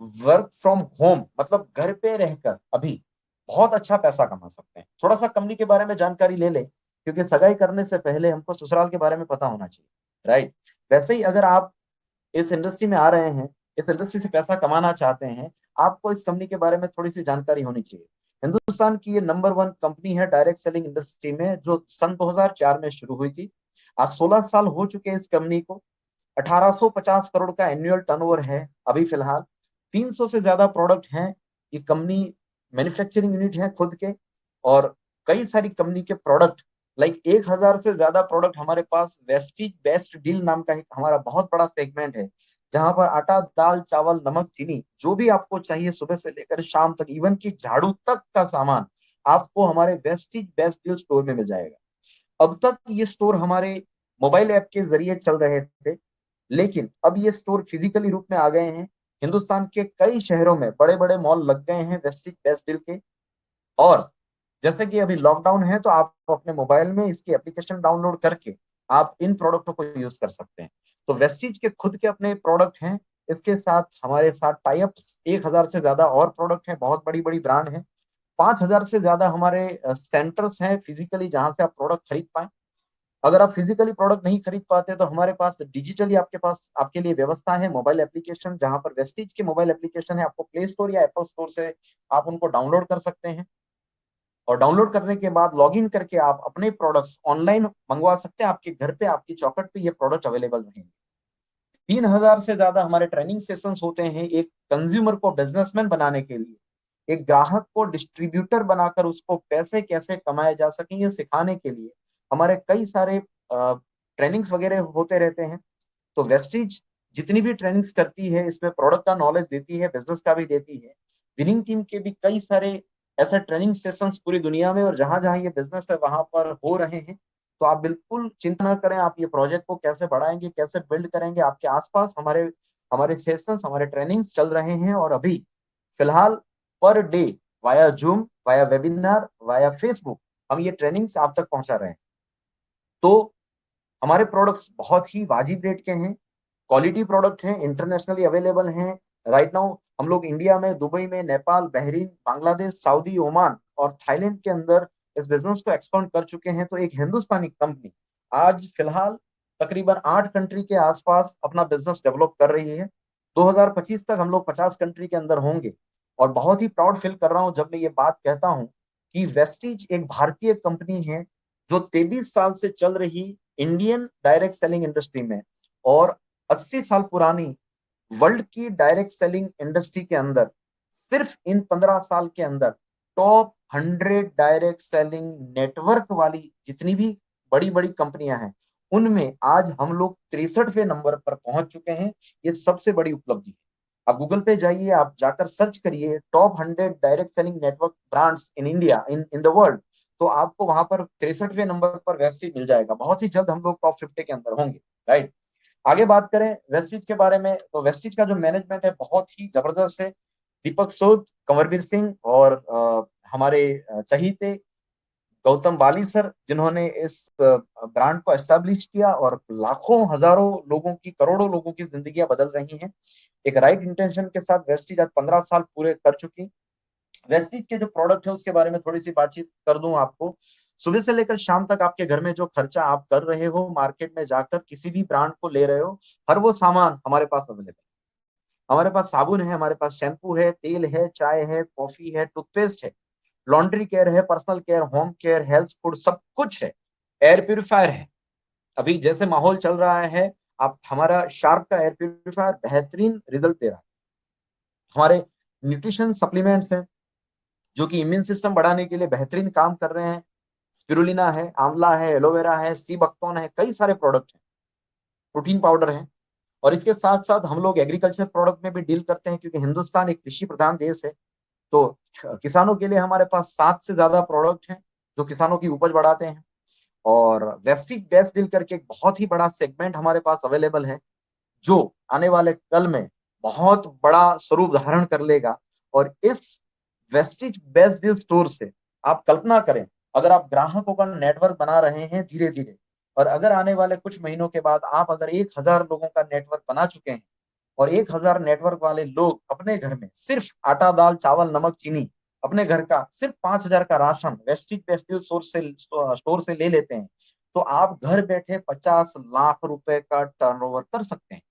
वर्क फ्रॉम होम मतलब घर पे रहकर अभी बहुत अच्छा पैसा कमा सकते हैं। थोड़ा सा कंपनी के बारे में जानकारी ले ले, क्योंकि सगाई करने से पहले हमको ससुराल के बारे में पता होना चाहिए, राइट। वैसे ही अगर आप इस इंडस्ट्री में आ रहे हैं, इस इंडस्ट्री से पैसा कमाना चाहते हैं, आपको इस कंपनी के बारे में थोड़ी सी जानकारी होनी चाहिए। हिंदुस्तान की ये नंबर 1 कंपनी है डायरेक्ट सेलिंग इंडस्ट्री में, जो सन 2004 में शुरू हुई थी। आज 16 साल हो चुके हैं इस कंपनी को। 1850 करोड़ का एनुअल टर्नओवर है अभी फिलहाल। 300 से ज्यादा प्रोडक्ट हैं। ये कंपनी मैन्युफैक्चरिंग यूनिट है खुद के। और कई सारी कंपनी के प्रोडक्ट लाइक 1000 से ज्यादा प्रोडक्ट हमारे पास वेस्टीज बेस्ट डील नाम का एक हमारा बहुत बड़ा सेगमेंट है, जहां पर आटा दाल चावल नमक चीनी जो भी आपको चाहिए सुबह से लेकर शाम तक, इवन की झाड़ू तक का सामान आपको हमारे वेस्टीज बेस्ट डील स्टोर में मिल जाएगा। अब तक ये स्टोर हमारे मोबाइल ऐप के जरिए चल रहे थे, लेकिन अब ये स्टोर फिजिकली रूप में आ गए हैं। हिंदुस्तान के कई शहरों में बड़े बड़े मॉल लग गए हैं वेस्टिज बेस्ट डील के। और जैसे कि अभी लॉकडाउन है तो आप अपने मोबाइल में इसकी एप्लीकेशन डाउनलोड करके आप इन प्रोडक्टों को यूज कर सकते हैं। तो वेस्टिज के खुद के अपने प्रोडक्ट हैं। इसके साथ हमारे साथ टाइप्स 1000 से ज्यादा और प्रोडक्ट हैं, बहुत बड़ी बड़ी ब्रांड हैं। 5000 से ज्यादा हमारे सेंटर्स हैं फिजिकली, जहां से आप प्रोडक्ट खरीद पाए। अगर आप फिजिकली प्रोडक्ट नहीं खरीद पाते तो हमारे पास डिजिटली आपके पास आपके लिए व्यवस्था है मोबाइल एप्लीकेशन, जहां पर वेस्टीज के मोबाइल एप्लीकेशन है। आपको प्ले स्टोर या एप्पल स्टोर से आप उनको डाउनलोड कर सकते हैं। और डाउनलोड करने के बाद लॉगिन करके आप अपने प्रोडक्ट्स ऑनलाइन मंगवा सकते हैं। आपके घर पे आपकी चौखट पे ये प्रोडक्ट अवेलेबल रहेंगे। 3000 से ज्यादा हमारे ट्रेनिंग सेशंस होते हैं एक कंज्यूमर को बिजनेसमैन बनाने के लिए, एक ग्राहक को डिस्ट्रीब्यूटर बनाकर उसको पैसे कैसे कमाए जा सकें ये सिखाने के लिए हमारे कई सारे ट्रेनिंग्स वगैरह होते रहते हैं। तो वेस्टीज जितनी भी ट्रेनिंग्स करती है इसमें प्रोडक्ट का नॉलेज देती है, बिजनेस का भी देती है। विनिंग टीम के भी कई सारे ऐसे ट्रेनिंग सेशंस पूरी दुनिया में और जहां जहां ये बिजनेस है वहां पर हो रहे हैं। तो आप बिल्कुल चिंता ना करें, आप ये प्रोजेक्ट को कैसे बढ़ाएंगे, कैसे बिल्ड करेंगे। आपके आसपास हमारे हमारे सेशंस हमारे ट्रेनिंग्स चल रहे हैं। और अभी फिलहाल per day via zoom, via webinar, via Facebook हम ये ट्रेनिंग्स आप तक पहुंचा रहे हैं। तो हमारे प्रोडक्ट्स बहुत ही वाजिब रेट के हैं, क्वालिटी प्रोडक्ट हैं, इंटरनेशनली अवेलेबल हैं। राइट नाउ हम लोग इंडिया में, दुबई में, Nepal, Bahrain, Bangladesh, Saudi, Oman और थाईलैंड के अंदर इस बिजनेस को एक्सपांड कर चुके हैं। तो एक हिंदुस्तानी कंपनी आज फिलहाल तकरीबन 8 कंट्री के आसपास अपना बिजनेस डेवलप कर रही है। 2025 तक हम लोग 50 कंट्री के अंदर होंगे। और बहुत ही प्राउड फील कर रहा हूं जब मैं ये बात कहता हूं कि वेस्टीज एक भारतीय कंपनी है जो 23 साल से चल रही इंडियन डायरेक्ट सेलिंग इंडस्ट्री में और 80 साल पुरानी वर्ल्ड की डायरेक्ट सेलिंग इंडस्ट्री के अंदर सिर्फ इन 15 साल के अंदर टॉप 100 डायरेक्ट सेलिंग नेटवर्क वाली जितनी भी बड़ी बड़ी कंपनियां हैं उनमें आज हम लोग 63वें नंबर पर पहुंच चुके हैं। ये सबसे बड़ी उपलब्धि है। आप गूगल पे जाइए, आप जाकर सर्च करिए top 100 direct selling network brands in India in the world. तो आपको वहां पर 63वें नंबर पर वेस्टीज मिल जाएगा। बहुत ही जल्द हम लोग टॉप 50 के अंदर होंगे, राइट। आगे बात करें वेस्टीज के बारे में तो वेस्टीज का जो मैनेजमेंट है बहुत ही जबरदस्त है। दीपक सूद, कंवरवीर सिंह और हमारे चहीते गौतम बाली सर, जिन्होंने इस ब्रांड को एस्टेब्लिश किया और लाखों हजारों लोगों की, करोड़ों लोगों की जिंदगियां बदल रही हैं। एक राइट इंटेंशन के साथ वेस्टीज आज 15 साल पूरे कर चुकी। वेस्टीज के जो प्रोडक्ट है उसके बारे में थोड़ी सी बातचीत कर दूं आपको। सुबह से लेकर शाम तक आपके घर में जो खर्चा आप कर रहे हो, मार्केट में जाकर किसी भी ब्रांड को ले रहे हो, हर वो सामान हमारे पास अवेलेबल है। हमारे पास साबुन है, हमारे पास शैम्पू है, तेल है, चाय है, कॉफी है, टूथपेस्ट है, लॉन्ड्री केयर है, personal care, home care, health food, सब कुछ है। एयर प्यूरिफायर है। अभी जैसे माहौल चल रहा है आप हमारा शार्क का एयर प्यूरिफायर बेहतरीन रिजल्ट दे रहा है। हमारे न्यूट्रिशन सप्लीमेंट्स हैं जो कि इम्यून सिस्टम बढ़ाने के लिए बेहतरीन काम कर रहे हैं। स्पिरुलिना है, आंवला है, एलोवेरा है, सी बकथॉर्न है, कई सारे प्रोडक्ट हैं, प्रोटीन पाउडर है। और इसके साथ साथ हम लोग एग्रीकल्चर प्रोडक्ट में भी डील करते हैं, क्योंकि हिंदुस्तान एक कृषि प्रधान देश है। तो किसानों के लिए हमारे पास 7 से ज्यादा प्रोडक्ट हैं जो किसानों की उपज बढ़ाते हैं। और वेस्टिज बेस्ट डील करके एक बहुत ही बड़ा सेगमेंट हमारे पास अवेलेबल है, जो आने वाले कल में बहुत बड़ा स्वरूप धारण कर लेगा। और इस वेस्टिज बेस्ट डील स्टोर से आप कल्पना करें, अगर आप ग्राहकों का नेटवर्क बना रहे हैं धीरे धीरे, और अगर आने वाले कुछ महीनों के बाद आप अगर 1,000 लोगों का नेटवर्क बना चुके हैं, और 1,000 नेटवर्क वाले लोग अपने घर में सिर्फ आटा दाल चावल नमक चीनी अपने घर का सिर्फ 5,000 का राशन वेस्टिज बेस्ट स्टोर से ले लेते हैं, तो आप घर बैठे 50 लाख रुपए का टर्नओवर कर सकते हैं।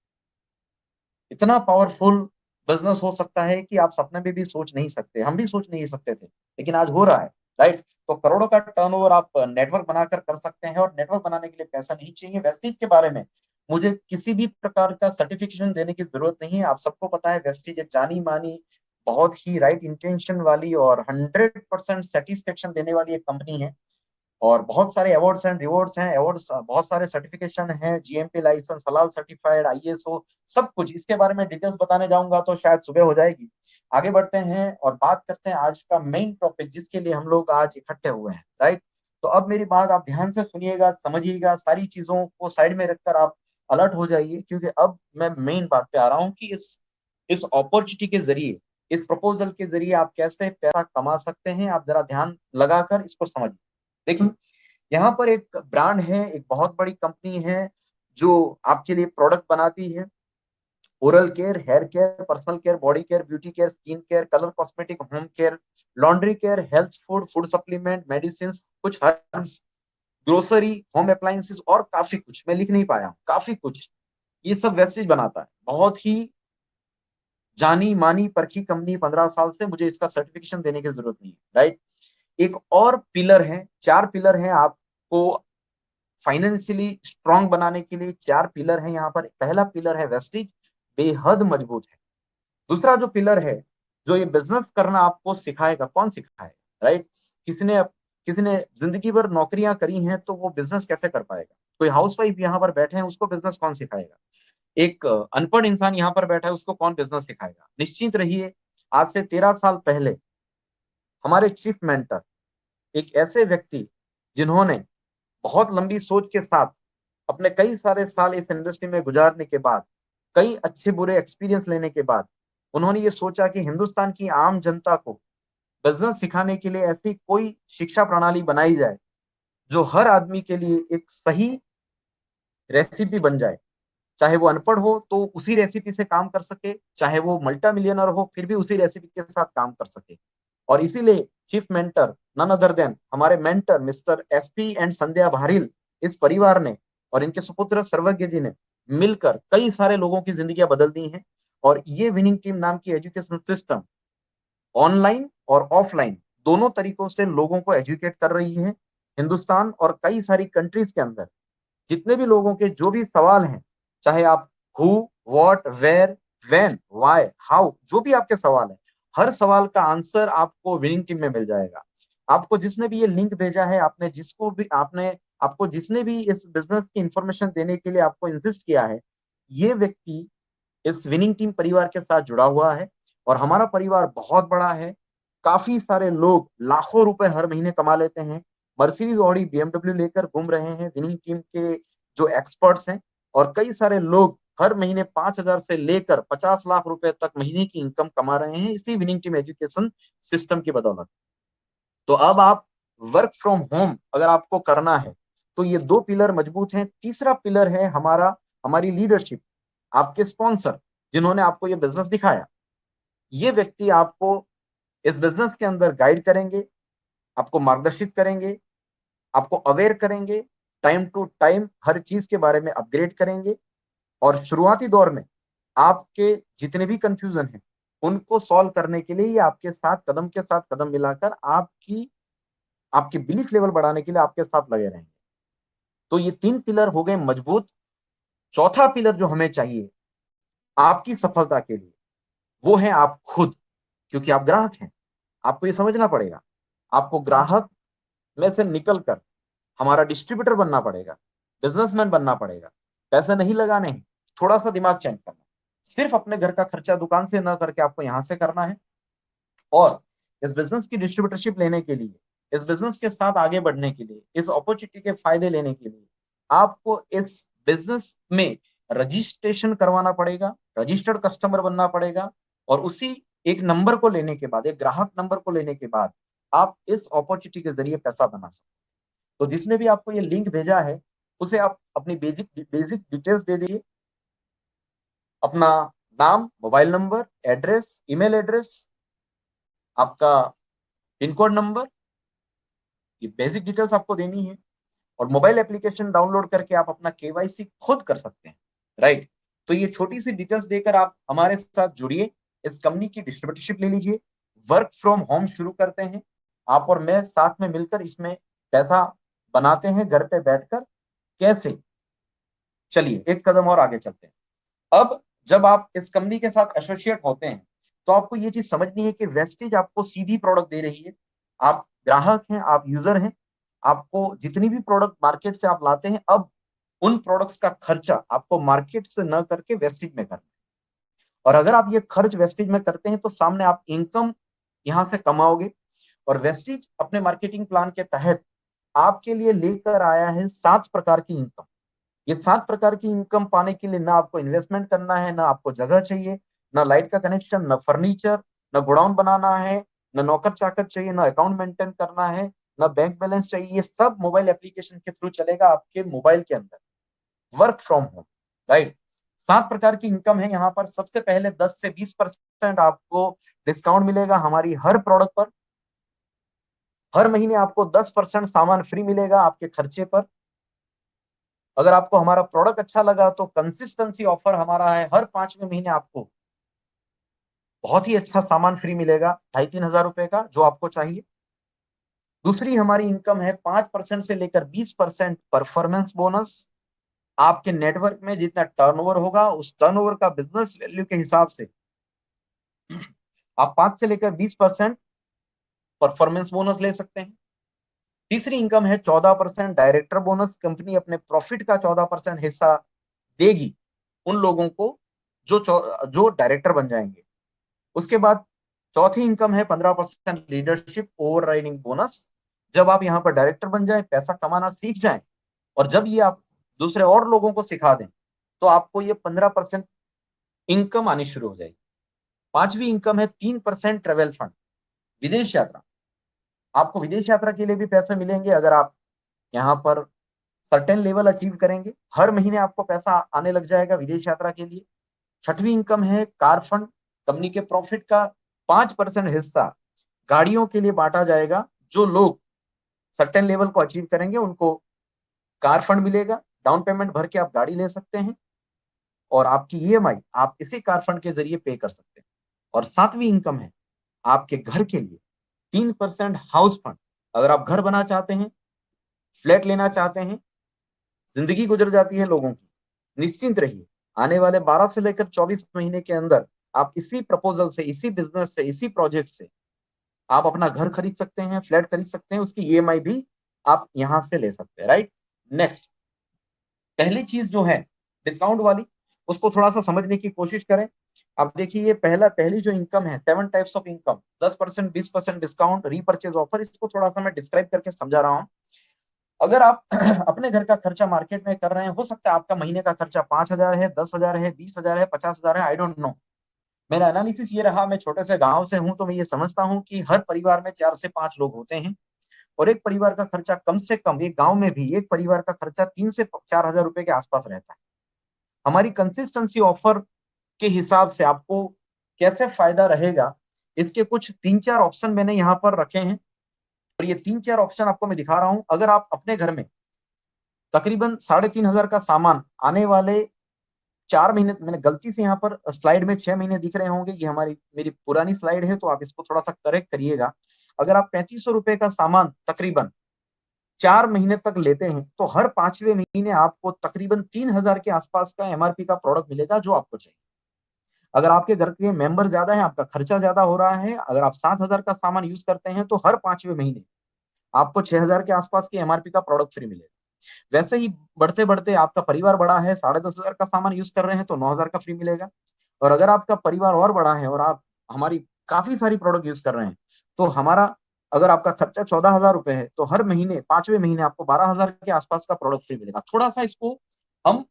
इतना पावरफुल बिजनेस हो सकता है कि आप सपने में भी सोच नहीं सकते, हम भी सोच नहीं सकते थे, लेकिन आज हो रहा है, राइट। तो करोड़ों का टर्नओवर आप नेटवर्क बनाकर कर सकते हैं, और नेटवर्क बनाने के लिए पैसा नहीं चाहिए। वेस्टिज के बारे में मुझे किसी भी प्रकार का सर्टिफिकेशन देने की जरूरत नहीं है। आप सबको पता है वेस्टिज एक जानी मानी, बहुत ही राइट इंटेंशन वाली और 100% सेटिस्फेक्शन देने वाली एक कंपनी है। और बहुत सारे अवार्ड्स एंड रिवॉर्ड्स हैं, अवार्ड्स बहुत सारे सर्टिफिकेशन हैं, जीएमपी लाइसेंस, हलाल सर्टिफाइड, आईएसओ, सब कुछ। इसके बारे में डिटेल्स बताने जाऊंगा तो शायद सुबह हो जाएगी। आगे बढ़ते हैं और बात करते हैं आज का मेन टॉपिक जिसके लिए हम लोग आज इकट्ठे हुए हैं, राइट। तो अब मेरी बात आप ध्यान से सुनिएगा, समझिएगा, सारी चीजों को साइड में रखकर आप अलर्ट हो जाइए, क्योंकि अब मैं मेन बात पे आ रहा हूँ कि इस अपॉर्चुनिटी के जरिए, इस प्रपोजल के जरिए आप कैसे पैसा कमा सकते हैं। आप जरा ध्यान लगाकर इसको समझिए। देखिए, यहाँ पर एक ब्रांड है, एक बहुत बड़ी कंपनी है जो आपके लिए प्रोडक्ट बनाती है। Oral care, hair care, personal care, body care, beauty care, skin care, colour cosmetic, home care, laundry care, health food, food supplement, medicine, कुछ हर्ब्स, ग्रोसरी, होम अप्लायंसेस और काफी कुछ मैं लिख नहीं पाया, काफी कुछ। ये सब वेस्टेज बनाता है, बहुत ही जानी मानी परखी कंपनी, 15 साल से। मुझे इसका सर्टिफिकेशन देने की जरूरत नहीं है, राइट। एक और पिलर है, 4 पिलर है आपको फाइनेंशियली स्ट्रांग बनाने के लिए। 4 पिलर है यहाँ पर। पहला पिलर है वेस्टिज, बेहद मजबूत है। दूसरा जो पिलर है, जो ये बिजनेस करना आपको सिखाएगा, कौन सिखाएगा, राइट। किसी ने जिंदगी भर नौकरियां करी हैं, तो वो बिजनेस कैसे कर पाएगा। कोई हाउसवाइफ यहाँ पर बैठे हैं, उसको बिजनेस कौन सिखाएगा। एक अनपढ़ इंसान यहाँ पर बैठा है, उसको कौन बिजनेस सिखाएगा। निश्चित रहिए, आज से 13 साल पहले हमारे चीफ मेंटर, एक ऐसे व्यक्ति जिन्होंने बहुत लंबी सोच के साथ अपने कई सारे साल इस इंडस्ट्री में गुजारने के बाद, कई अच्छे बुरे एक्सपीरियंस लेने के बाद, उन्होंने ये सोचा कि हिंदुस्तान की आम जनता को बिजनेस सिखाने के लिए ऐसी कोई शिक्षा प्रणाली बनाई जाए जो हर आदमी के लिए एक सही रेसिपी बन जाए। चाहे वो अनपढ़ हो तो उसी रेसिपी से काम कर सके, चाहे वो मल्टा मिलियनर हो फिर भी उसी रेसिपी के साथ काम कर सके। और इसीलिए chief mentor none other than हमारे mentor mister SP and Sandhya Bharil, इस परिवार ने और इनके सुपुत्र सर्वज्ञ जी ने मिलकर कई सारे लोगों की जिंदगियां बदल दी हैं। और ये विनिंग टीम नाम की एजुकेशन सिस्टम ऑनलाइन और ऑफलाइन दोनों तरीकों से लोगों को एजुकेट कर रही है। हिंदुस्तान और कई सारी कंट्रीज के अंदर जितने भी लोगों के जो भी सवाल हैं, चाहे आप who, what, where, when, why, how, जो भी आपके सवाल है, हर सवाल का आंसर आपको विनिंग टीम में मिल जाएगा। आपको जिसने भी ये लिंक भेजा है, आपको जिसने भी इस बिजनेस की इंफॉर्मेशन देने के लिए आपको इंसिस्ट किया है, ये व्यक्ति इस विनिंग टीम परिवार के साथ जुड़ा हुआ है। और हमारा परिवार बहुत बड़ा है, काफी सारे लोग लाखों रुपए हर महीने कमा लेते हैं, मर्सिडीज ऑडी बीएमडब्ल्यू लेकर घूम रहे हैं विनिंग टीम के जो एक्सपर्ट्स हैं। और कई सारे लोग हर महीने 5,000 से लेकर 50 लाख रुपए तक महीने की इनकम कमा रहे हैं इसी विनिंग टीम एजुकेशन सिस्टम की बदौलत। तो अब आप वर्क फ्रॉम होम अगर आपको करना है तो ये 2 पिलर मजबूत हैं। तीसरा पिलर है हमारी लीडरशिप, आपके स्पॉन्सर जिन्होंने आपको ये बिजनेस दिखाया। ये व्यक्ति आपको इस बिजनेस के अंदर गाइड करेंगे, आपको मार्गदर्शित करेंगे, आपको अवेयर करेंगे, टाइम टू टाइम हर चीज के बारे में अपग्रेड करेंगे। और शुरुआती दौर में आपके जितने भी कंफ्यूजन हैं उनको सॉल्व करने के लिए ये आपके साथ कदम के साथ कदम मिलाकर आपकी बिलीफ लेवल बढ़ाने के लिए आपके साथ लगे रहेंगे। तो ये 3 पिलर हो गए मजबूत। चौथा पिलर जो हमें चाहिए आपकी सफलता के लिए, वो है आप खुद, क्योंकि आप ग्राहक हैं। आपको ये समझना पड़ेगा, आपको ग्राहक में से निकलकर हमारा डिस्ट्रीब्यूटर बनना पड़ेगा, बिजनेसमैन बनना पड़ेगा। पैसे नहीं लगाने हैं, थोड़ा सा दिमाग चेंज करना, सिर्फ अपने घर का खर्चा दुकान से न करके आपको यहां से करना है। और इस बिजनेस की डिस्ट्रीब्यूटरशिप लेने के लिए, इस बिजनेस के साथ आगे बढ़ने के लिए, इस अपॉर्चुनिटी के फायदे लेने के लिए आपको इस बिजनेस में रजिस्ट्रेशन करवाना पड़ेगा, रजिस्टर्ड कस्टमर बनना पड़ेगा। और उसी एक नंबर को लेने के बाद, एक ग्राहक नंबर को लेने के बाद आप इस अपॉर्चुनिटी के जरिए पैसा बना सकते हैं। तो जिसने भी आपको ये लिंक भेजा है उसे आप अपनी बेसिक डिटेल्स दे दीजिए, अपना नाम, mobile number, address, email address, आपका पिन कोड नंबर, ये बेसिक डिटेल्स आपको देनी है। और मोबाइल एप्लीकेशन डाउनलोड करके आप अपना केवाईसी खुद कर सकते हैं, राइट। तो ये छोटी सी डिटेल्स देकर आप हमारे साथ जुड़िए, इस कंपनी की डिस्ट्रीब्यूटरशिप ले लीजिए, वर्क फ्रॉम होम शुरू करते हैं। आप और मैं साथ में मिलकर इसमें पैसा बनाते हैं घर पे बैठकर। कैसे? चलिए एक कदम और आगे चलते हैं। अब जब आप इस कंपनी के साथ एसोसिएट होते हैं तो आपको ये चीज समझनी है कि वेस्टेज आपको सीधी प्रोडक्ट दे रही है। आप ग्राहक हैं, आप यूजर हैं, आपको जितनी भी प्रोडक्ट मार्केट से आप लाते हैं, अब उन प्रोडक्ट्स का खर्चा आपको मार्केट से न करके वेस्टेज में करना है। और अगर आप ये खर्च वेस्टेज में करते हैं तो सामने आप इनकम यहां से कमाओगे। और वेस्टेज अपने मार्केटिंग प्लान के तहत आपके लिए लेकर आया है 7 प्रकार की इनकम। ये 7 प्रकार की इनकम पाने के लिए ना आपको इन्वेस्टमेंट करना है, ना आपको जगह चाहिए, ना लाइट का कनेक्शन, ना फर्नीचर, ना गोडाउन बनाना है, ना नौकर चाकर चाहिए, ना अकाउंट मेंटेन करना है, ना बैंक बैलेंस चाहिए। ये सब मोबाइल एप्लीकेशन के थ्रू चलेगा आपके मोबाइल के अंदर, वर्क फ्रॉम होम, राइट। 7 प्रकार की इनकम है यहाँ पर। सबसे पहले 10 से 20% आपको डिस्काउंट मिलेगा हमारी हर प्रोडक्ट पर। हर महीने आपको 10% सामान फ्री मिलेगा आपके खर्चे पर। अगर आपको हमारा प्रोडक्ट अच्छा लगा तो कंसिस्टेंसी ऑफर हमारा है, हर 5वें महीने आपको बहुत ही अच्छा सामान फ्री मिलेगा, 2,500-3,000 रुपए का, जो आपको चाहिए। दूसरी हमारी इनकम है 5% से लेकर 20% परफॉर्मेंस बोनस। आपके नेटवर्क में जितना टर्नओवर होगा उस टर्नओवर का बिजनेस वैल्यू के हिसाब से आप 5 से लेकर 20% परफॉर्मेंस बोनस ले सकते हैं। तीसरी इनकम है 14% डायरेक्टर बोनस। कंपनी अपने प्रॉफिट का 14% हिस्सा देगी उन लोगों को जो डायरेक्टर बन जाएंगे। उसके बाद चौथी इनकम है 15% लीडरशिप ओवरराइडिंग बोनस। जब आप यहाँ पर डायरेक्टर बन जाए, पैसा कमाना सीख जाएं, और जब ये आप दूसरे और लोगों को सिखा दें तो आपको ये 15% इनकम आनी शुरू हो जाएगी। पांचवी इनकम है 3% ट्रेवल फंड, विदेश यात्रा। आपको विदेश यात्रा के लिए भी पैसे मिलेंगे अगर आप यहाँ पर सर्टेन लेवल अचीव करेंगे। हर महीने आपको पैसा आने लग जाएगा विदेश यात्रा के लिए। छठवीं इनकम है कार फंड। कंपनी के प्रॉफिट का 5% हिस्सा गाड़ियों के लिए बांटा जाएगा। जो लोग सर्टेन लेवल को अचीव करेंगे उनको कार फंड मिलेगा, डाउन पेमेंट भर के आप गाड़ी ले सकते हैं और आपकी ईएमआई आप इसी कार फंड के जरिए पे कर सकते हैं। और सातवीं इनकम है आपके घर के लिए 3% हाउस फंड। अगर आप घर बना चाहते हैं, फ्लैट लेना चाहते हैं, जिंदगी गुजर जाती है लोगों की, निश्चिंत रहिए, आने वाले 12 से लेकर 24 महीने के अंदर आप इसी प्रपोजल से, इसी बिजनेस से, इसी प्रोजेक्ट से आप अपना घर खरीद सकते हैं, फ्लैट खरीद सकते हैं, उसकी ईएमआई भी आप यहां से ले सकते हैं, राइट। नेक्स्ट, पहली चीज जो है डिस्काउंट वाली, उसको थोड़ा सा समझने की कोशिश करें। अब देखिए ये पहली जो इनकम है, 7 types of income, 10%, 20% discount, repurchase offer, इसको थोड़ा सा मैं डिस्क्राइब करके समझा रहा हूँ। अगर आप अपने घर का खर्चा मार्केट में कर रहे हैं, हो सकता है आपका महीने का खर्चा 5,000 है, 10,000 है, 20,000 है, 50,000 है, आई डोंट नो। मेरा एनालिसिस ये रहा, मैं छोटे से गांव से हूं तो मैं ये समझता हूं कि हर परिवार में 4 से 5 लोग होते हैं और एक परिवार का खर्चा कम से कम, एक गांव में भी एक परिवार का खर्चा 3 से 4 हजार रुपए के आसपास रहता है। हमारी कंसिस्टेंसी ऑफर के हिसाब से आपको कैसे फायदा रहेगा, इसके कुछ 3-4 ऑप्शन मैंने यहाँ पर रखे हैं और ये 3-4 ऑप्शन आपको मैं दिखा रहा हूं। अगर आप अपने घर में तकरीबन 3,500 का सामान आने वाले 4 महीने, मैंने गलती से यहाँ पर स्लाइड में 6 महीने दिख रहे होंगे, ये हमारी मेरी पुरानी स्लाइड है तो आप इसको थोड़ा सा करेक्ट करिएगा। अगर आप 3,500 रुपए का सामान तकरीबन 4 महीने तक लेते हैं तो हर 5वें महीने आपको तकरीबन 3,000 के आसपास का एमआरपी का प्रोडक्ट मिलेगा जो आपको चाहिए। अगर आपके घर के मेंबर ज्यादा है, आपका खर्चा ज्यादा हो रहा है, अगर आप 7,000 का सामान यूज करते हैं तो हर 5वें महीने आपको 6,000 के आसपास की एमआरपी का प्रोडक्ट फ्री मिलेगा। वैसे ही बढ़ते बढ़ते आपका परिवार बड़ा है, 10,500 का सामान यूज कर रहे हैं तो 9,000 का फ्री मिलेगा। और अगर आपका परिवार और बड़ा है और आप हमारी काफी सारी प्रोडक्ट यूज कर रहे हैं तो हमारा, अगर आपका खर्चा 14,000 रुपए है तो हर महीने 5वें महीने आपको 12,000 के आसपास का प्रोडक्ट फ्री मिलेगा। थोड़ा सा इसको हम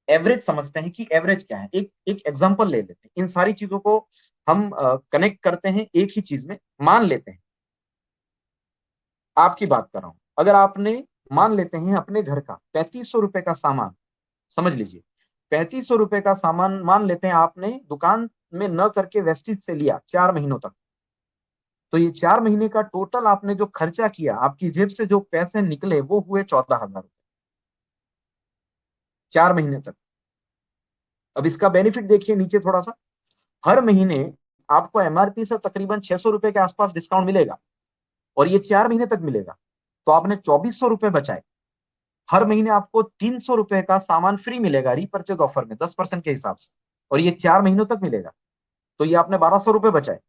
एवरेज समझते हैं कि एवरेज क्या है। एक एक एग्जांपल ले लेते हैं, इन सारी चीजों को हम कनेक्ट करते हैं एक ही चीज में। मान लेते हैं, आपकी बात कर रहा हूं, अगर आपने, मान लेते हैं अपने घर का 3,500 रुपए का सामान, समझ लीजिए 3,500 रुपए का सामान मान लेते हैं आपने दुकान में न करके वेस्टिज से लिया 4 महीनों तक, तो ये 4 महीने का टोटल आपने जो खर्चा किया, आपकी जेब से जो पैसे निकले वो हुए 14,000 रुपए 4 महीने तक। अब इसका बेनिफिट देखिए नीचे थोड़ा सा, हर महीने आपको एमआरपी से तकरीबन 600 रुपए के आसपास डिस्काउंट मिलेगा और ये 4 महीने तक मिलेगा। तो आपने 2,400 रुपए बचाए। हर महीने आपको 300 रुपए का सामान फ्री मिलेगा रीपर्चेज ऑफर में 10% के हिसाब से, और ये 4 महीनों तक मिलेगा। तो ये आपने 1,200 रुपए बचाए।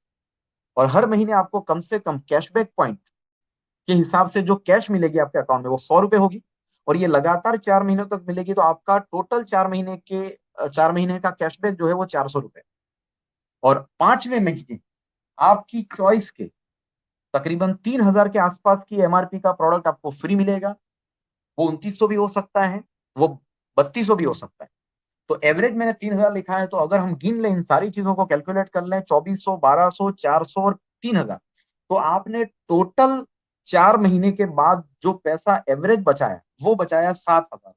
और हर महीने आपको कम से कम कैशबैक पॉइंट के हिसाब से जो कैश मिलेगी आपके अकाउंट में वो 100 रुपए होगी, और ये लगातार 4 महीनों तक मिलेगी। तो आपका टोटल 4 महीने का कैशबैक जो है वो 400 रुपए। और 5वें महीने आपकी चॉइस के तकरीबन 3,000 के आसपास की एमआरपी का प्रोडक्ट आपको फ्री मिलेगा। वो 2,900 भी हो सकता है, वो 3,200 भी हो सकता है। तो एवरेज मैंने 3,000 लिखा है, तो अगर हम गिन लें, इन सारी चीजों को कैलकुलेट कर लें, 2,400, 1,200, 400 और 3,000, तो आपने टोटल 4 महीने के बाद जो पैसा एवरेज बचाया वो बचाया 7,000।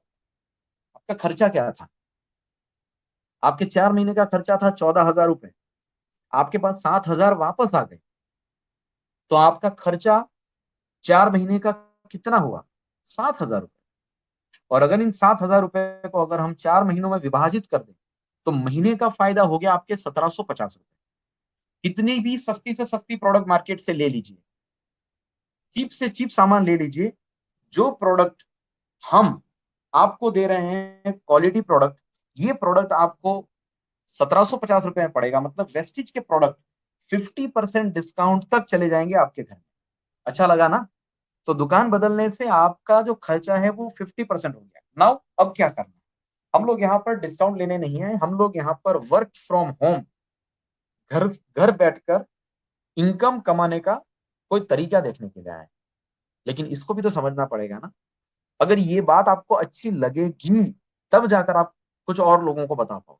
आपका खर्चा क्या था? आपके 4 महीने का खर्चा था 14,000 रुपए, आपके पास 7,000 वापस आ गए, तो आपका खर्चा 4 महीने का कितना हुआ? 7,000 रुपए। और अगर इन 7,000 रुपए को अगर हम 4 महीनों में विभाजित कर दें तो महीने का फायदा हो गया आपके 1,750 रुपए। कितनी भी सस्ती से सस्ती प्रोडक्ट मार्केट से ले लीजिए, चीप से चीप सामान ले लीजिए, जो प्रोडक्ट हम आपको दे रहे हैं क्वालिटी प्रोडक्ट, ये प्रोडक्ट आपको 1,750 रुपए में पड़ेगा। मतलब वेस्टिज के प्रोडक्ट 50% डिस्काउंट तक चले जाएंगे आपके घर में। अच्छा लगा ना? तो दुकान बदलने से आपका जो खर्चा है वो 50% हो गया। नाउ अब क्या करना? हम लोग यहाँ पर डिस्काउंट लेने नहीं आए, हम लोग यहाँ पर वर्क फ्रॉम होम, घर घर बैठकर इनकम कमाने का कोई तरीका देखने के लिए आए। लेकिन इसको भी तो समझना पड़ेगा ना। अगर ये बात आपको अच्छी लगेगी तब जाकर आप कुछ और लोगों को बता पाओ।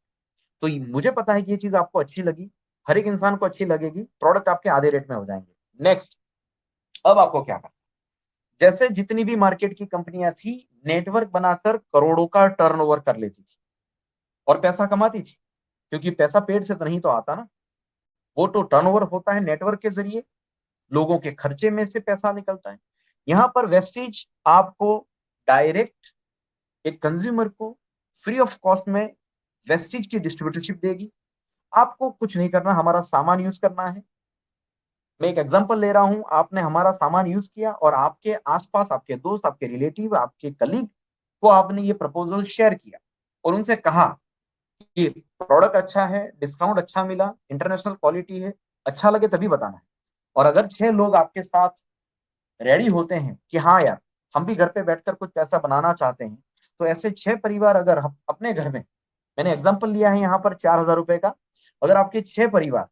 तो मुझे पता है कि ये चीज आपको अच्छी लगी, हर एक इंसान को अच्छी लगेगी, प्रोडक्ट आपके आधे रेट में हो जाएंगे। नेक्स्ट, अब आपको क्या करना? जैसे जितनी भी मार्केट की कंपनियां थी, नेटवर्क बनाकर करोड़ों का टर्नओवर कर लेती थी और पैसा कमाती थी, क्योंकि पैसा पेड़ से तो नहीं तो आता ना, वो तो टर्नओवर होता है नेटवर्क के जरिए, लोगों के खर्चे में से पैसा निकलता है। यहां पर वेस्टिज आपको डायरेक्ट एक कंज्यूमर को फ्री ऑफ कॉस्ट में वेस्टिज की डिस्ट्रीब्यूटरशिप देगी। आपको कुछ नहीं करना, हमारा सामान यूज करना है। मैं एक एग्जांपल ले रहा हूं, आपने हमारा सामान यूज किया और आपके आसपास आपके दोस्त, आपके रिलेटिव, आपके कलीग को आपने ये प्रपोजल शेयर किया और उनसे कहा कि प्रोडक्ट अच्छा है, डिस्काउंट अच्छा मिला, इंटरनेशनल क्वालिटी है, अच्छा लगे तभी बताना है। और अगर 6 लोग आपके साथ रेडी होते हैं कि हाँ यार, हम भी घर पे बैठकर कुछ पैसा बनाना चाहते हैं, तो ऐसे 6 परिवार अगर हम अपने घर में, मैंने एग्जांपल लिया है यहाँ पर 4,000 रुपए का, अगर आपके 6 परिवार,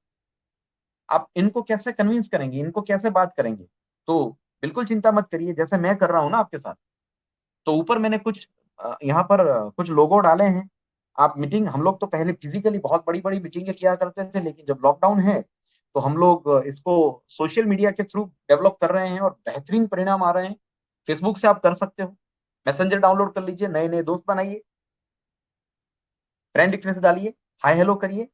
आप इनको कैसे कन्विंस करेंगे, इनको कैसे बात करेंगे? तो बिल्कुल चिंता मत करिए, जैसे मैं कर रहा हूँ ना आपके साथ। तो ऊपर मैंने कुछ यहाँ पर कुछ लोगो डाले हैं। आप मीटिंग, हम लोग तो पहले फिजिकली बहुत बड़ी बड़ी मीटिंगें किया करते थे, लेकिन जब लॉकडाउन है तो हम लोग इसको सोशल मीडिया के थ्रू डेवलप कर रहे हैं और बेहतरीन परिणाम आ रहे हैं। फेसबुक से आप कर सकते हो, मैसेंजर डाउनलोड कर लीजिए, नए नए दोस्त बनाइए, फ्रेंड रिक्वेस्ट डालिए, हाय हेलो करिए,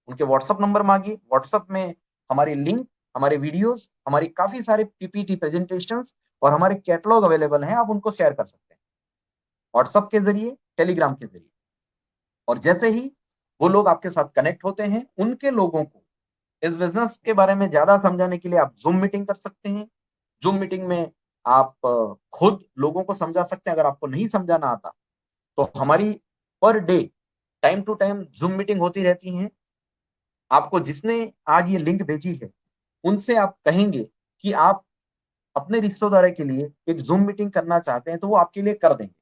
उनके व्हाट्सअप नंबर मांगिए, व्हाट्सअप में हमारी लिंक, हमारे वीडियोस, हमारी काफी सारे पीपीटी प्रेजेंटेशंस और हमारे कैटलॉग अवेलेबल हैं, आप उनको शेयर कर सकते हैं व्हाट्सअप के जरिए, टेलीग्राम के जरिए। और जैसे ही वो लोग आपके साथ कनेक्ट होते हैं, उनके लोगों को इस बिजनेस के बारे में ज्यादा समझाने के लिए आप जूम मीटिंग कर सकते हैं। जूम मीटिंग में आप खुद लोगों को समझा सकते हैं। अगर आपको नहीं समझाना आता तो हमारी per day time to time Zoom meeting होती रहती है। आपको जिसने आज ये लिंक भेजी है उनसे आप कहेंगे कि आप अपने रिश्तेदारों के लिए एक जूम मीटिंग करना चाहते हैं तो वो आपके लिए कर देंगे।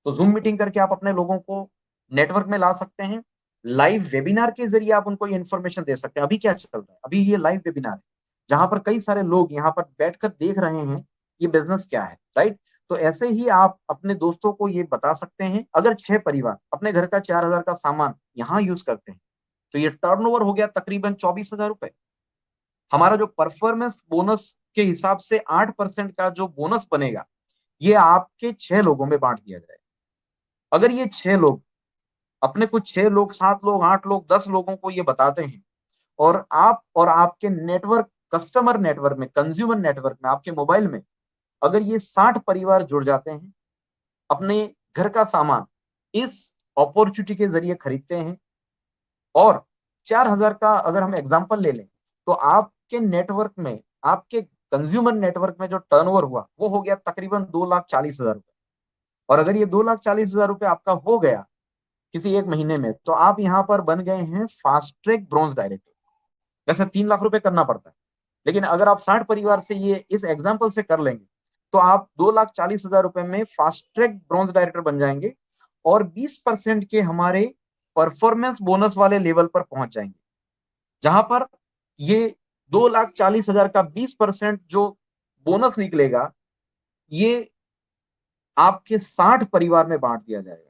तो जूम मीटिंग करके आप अपने लोगों को नेटवर्क में ला सकते हैं। लाइव वेबिनार के जरिए आप उनको ये इन्फॉर्मेशन दे सकते हैं। अभी क्या चल रहा है, अभी ये लाइव वेबिनार है जहां पर कई सारे लोग यहाँ पर बैठकर देख रहे हैं ये बिजनेस क्या है, राइट। तो ऐसे ही आप अपने दोस्तों को ये बता सकते हैं। अगर 6 परिवार अपने घर का 4,000 का सामान यहाँ यूज करते हैं तो ये टर्नओवर हो गया तकरीबन 24,000 रुपए। हमारा जो परफॉर्मेंस बोनस के हिसाब से 8% का जो बोनस बनेगा ये आपके 6 लोगों में बांट दिया जाएगा। अगर ये 6 लोग अपने कुछ 6 लोग, 7 लोग, 8 लोग, 10 लोगों को ये बताते हैं और आप और आपके नेटवर्क, कस्टमर नेटवर्क में, कंज्यूमर नेटवर्क में, आपके मोबाइल में अगर ये 60 परिवार जुड़ जाते हैं, अपने घर का सामान इस अपॉर्चुनिटी के जरिए खरीदते हैं और 4,000 का अगर हम एग्जांपल ले लें तो आपके नेटवर्क में, आपके कंज्यूमर नेटवर्क में जो टर्नओवर हुआ वो हो गया तकरीबन 2,40,000 रुपए। और अगर ये 2,40,000 रुपए आपका हो गया किसी एक महीने में तो आप यहाँ पर बन गए हैं फास्ट ट्रैक ब्रॉन्ज डायरेक्टर। वैसे 3 लाख रुपए करना पड़ता है, लेकिन अगर आप 60 परिवार से ये इस एग्जाम्पल से कर लेंगे तो आप 2,40,000 रुपए में फास्ट ट्रैक ब्रॉन्ज डायरेक्टर बन जाएंगे और 20% के हमारे परफॉर्मेंस बोनस वाले लेवल पर पहुंच जाएंगे, जहां पर ये 2,40,000 का 20% जो बोनस निकलेगा ये आपके 60 परिवार में बांट दिया जाएगा।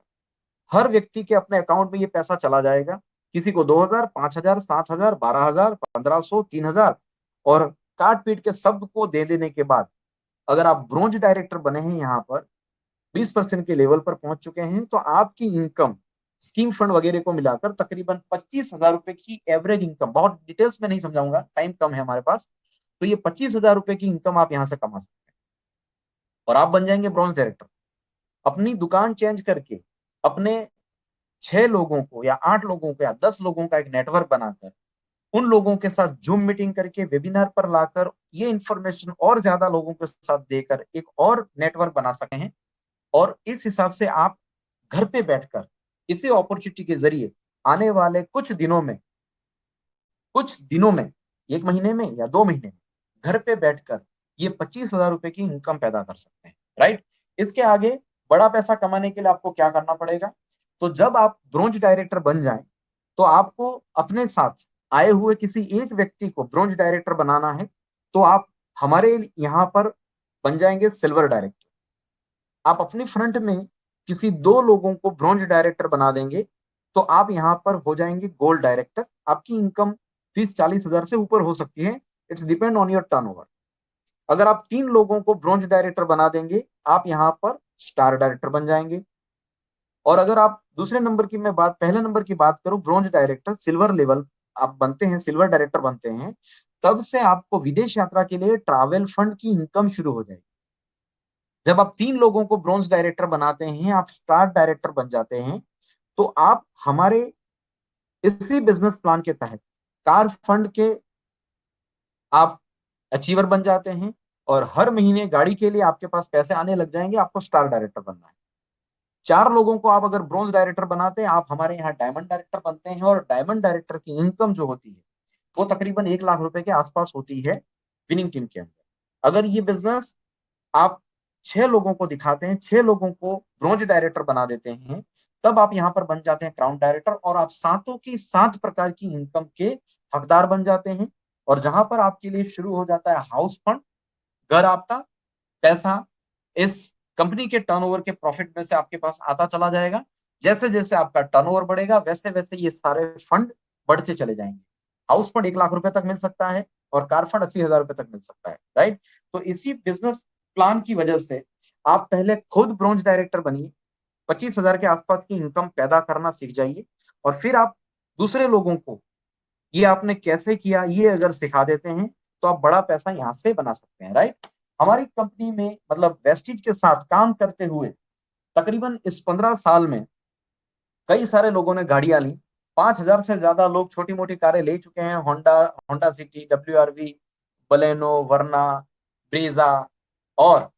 हर व्यक्ति के अपने अकाउंट में ये पैसा चला जाएगा। किसी को 2,000, 5,000, 7,000, 12,000, 1,500, 3,000 और काट पीट के सबको दे देने के बाद अगर आप ब्रोंज डायरेक्टर बने हैं, यहाँ पर 20% के लेवल पर पहुंच चुके हैं, तो आपकी इनकम स्कीम फंड वगैरह को मिलाकर तकरीबन 25,000 रुपए की एवरेज इनकम, बहुत डिटेल्स में नहीं समझाऊंगा, टाइम कम है हमारे पास, तो ये 25,000 रुपए की इनकम आप यहाँ से कमा सकते हैं और आप बन जाएंगे ब्रॉन्ज डायरेक्टर। अपनी दुकान चेंज करके अपने 6 लोगों को या 8 लोगों को या 10 लोगों का एक नेटवर्क बनाकर उन लोगों के साथ जूम मीटिंग करके वेबिनार पर लाकर ये इंफॉर्मेशन और ज्यादा लोगों के साथ देकर एक और नेटवर्क बना सकते हैं। और इस हिसाब से आप घर पे बैठकर इसी अपॉर्चुनिटी के जरिए आने वाले कुछ दिनों में, 1 महीने में या 2 महीने में घर पे बैठकर ये 25,000 रुपए की इनकम पैदा कर सकते हैं, राइट। इसके आगे बड़ा पैसा कमाने के लिए आपको क्या करना पड़ेगा, तो जब आप ब्रोंज डायरेक्टर बन जाएं तो आपको अपने साथ आए हुए किसी एक व्यक्ति को ब्रोंज डायरेक्टर बनाना है। तो आप हमारे यहाँ पर बन जाएंगे सिल्वर डायरेक्टर। आप अपनी फ्रंट में किसी 2 लोगों को ब्रोंज डायरेक्टर बना देंगे तो आप यहाँ पर हो जाएंगे गोल्ड डायरेक्टर। आपकी इनकम 30-40 हजार से ऊपर हो सकती है, it's depend on your turnover. अगर आप 3 लोगों को ब्रोंज डायरेक्टर बना देंगे आप यहाँ पर स्टार डायरेक्टर बन जाएंगे। और अगर आप दूसरे नंबर की मैं बात पहले नंबर की बात करूं, ब्रोंज डायरेक्टर सिल्वर लेवल आप बनते हैं, सिल्वर डायरेक्टर बनते हैं, तब से आपको विदेश यात्रा के लिए ट्रैवल फंड की इनकम शुरू हो जाएगी। जब आप 3 लोगों को ब्रोंज डायरेक्टर बनाते हैं, आप स्टार डायरेक्टर बन जाते हैं, तो आप हमारे इसी बिजनेस प्लान के तहत कार फंड के आप अचीवर बन जाते हैं और हर महीने गाड़ी के लिए आपके पास पैसे आने लग जाएंगे। आपको स्टार डायरेक्टर बनना है। 4 लोगों को आप अगर ब्रोंज डायरेक्टर बनाते हैं, आप हमारे यहाँ डायमंड डायरेक्टर बनते हैं और डायमंड डायरेक्टर की इनकम जो होती है वो तकरीबन 1 लाख रुपए के आसपास होती है विनिंग टीम के अंदर। अगर ये बिजनेस आप 6 लोगों को दिखाते हैं, 6 लोगों को ब्रोंज डायरेक्टर बना देते हैं, तब आप यहाँ पर बन जाते हैं क्राउन डायरेक्टर और आप सातों की 7 प्रकार की इनकम के हकदार बन जाते हैं। और जहां पर आपके लिए शुरू हो जाता है हाउस फंड, घर आपका, पैसा इस कंपनी के टर्नओवर के प्रॉफिट में से आपके पास आता चला जाएगा। जैसे जैसे आपका टर्नओवर बढ़ेगा वैसे वैसे ये सारे फंड बढ़ते चले जाएंगे। हाउस फंड 1 लाख रुपए तक मिल सकता है और कार फंड 80,000 रुपए तक मिल सकता है, राइट। तो इसी बिजनेस प्लान की वजह से आप पहले खुद ब्रोंज डायरेक्टर बनिए, 25,000 के आसपास की इनकम पैदा करना सीख जाइए और फिर आप दूसरे लोगों को ये आपने कैसे किया ये अगर सिखा देते हैं तो आप बड़ा पैसा यहाँ से बना सकते हैं, राइट। हमारी कंपनी में मतलब वेस्टिज के साथ काम करते हुए तकरीबन इस 15 साल में कई सारे लोगों ने गाड़ियां ली। 5,000 से ज्यादा लोग छोटी मोटी कारें ले चुके हैं, Honda Honda City, WRV, Baleno, Verna, Brezza, और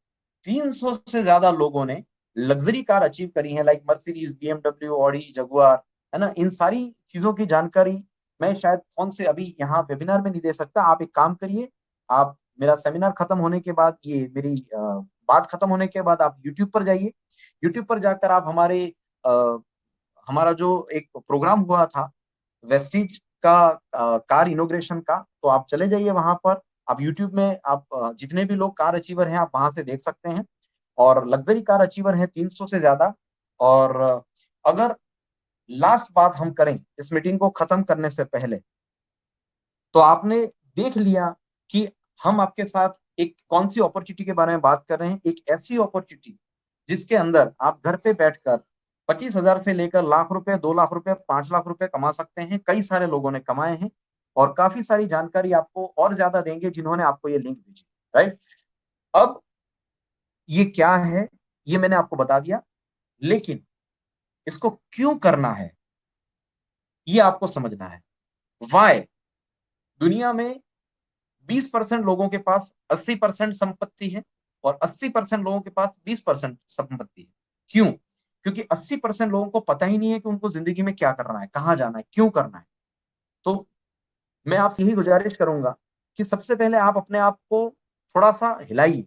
300 से ज्यादा लोगों ने लग्जरी कार अचीव करी है, like Mercedes, BMW, Audi, Jaguar, है ना। इन सारी चीजों की जानकारी मैं शायद फोन से अभी यहाँ वेबिनार में नहीं दे सकता। आप एक काम करिए, आप मेरा सेमिनार खत्म होने के बाद, ये मेरी बात खत्म होने के बाद आप यूट्यूब पर जाइए। यूट्यूब पर जाकर आप हमारा जो एक प्रोग्राम हुआ था वेस्टीज का, कार इनोग्रेशन का, तो आप चले जाइए वहां पर। आप यूट्यूब में आप जितने भी लोग कार अचीवर हैं आप वहां से देख सकते हैं। और लग्जरी कार अचीवर हैं 300 से ज्यादा। और अगर लास्ट बात हम करें इस मीटिंग को खत्म करने से पहले, तो आपने देख लिया कि हम आपके साथ एक कौन सी अपॉर्चुनिटी के बारे में बात कर रहे हैं। एक ऐसी अपॉर्चुनिटी जिसके अंदर आप घर पे बैठकर 25,000 से लेकर लाख रुपए, 2 लाख रुपए, 5 लाख रुपए कमा सकते हैं। कई सारे लोगों ने कमाए हैं और काफी सारी जानकारी आपको और ज्यादा देंगे जिन्होंने आपको ये लिंक भेजी। राइट। अब ये क्या है ये मैंने आपको बता दिया, लेकिन इसको क्यों करना है ये आपको समझना है। वाई दुनिया में 20% लोगों के पास 80% संपत्ति है और 80% लोगों के पास 20% संपत्ति है। क्यों? क्योंकि 80% लोगों को पता ही नहीं है कि उनको जिंदगी में क्या करना है, कहां जाना है, क्यों करना है। तो मैं आपसे यही गुजारिश करूंगा कि सबसे पहले आप अपने आप को थोड़ा सा हिलाइए,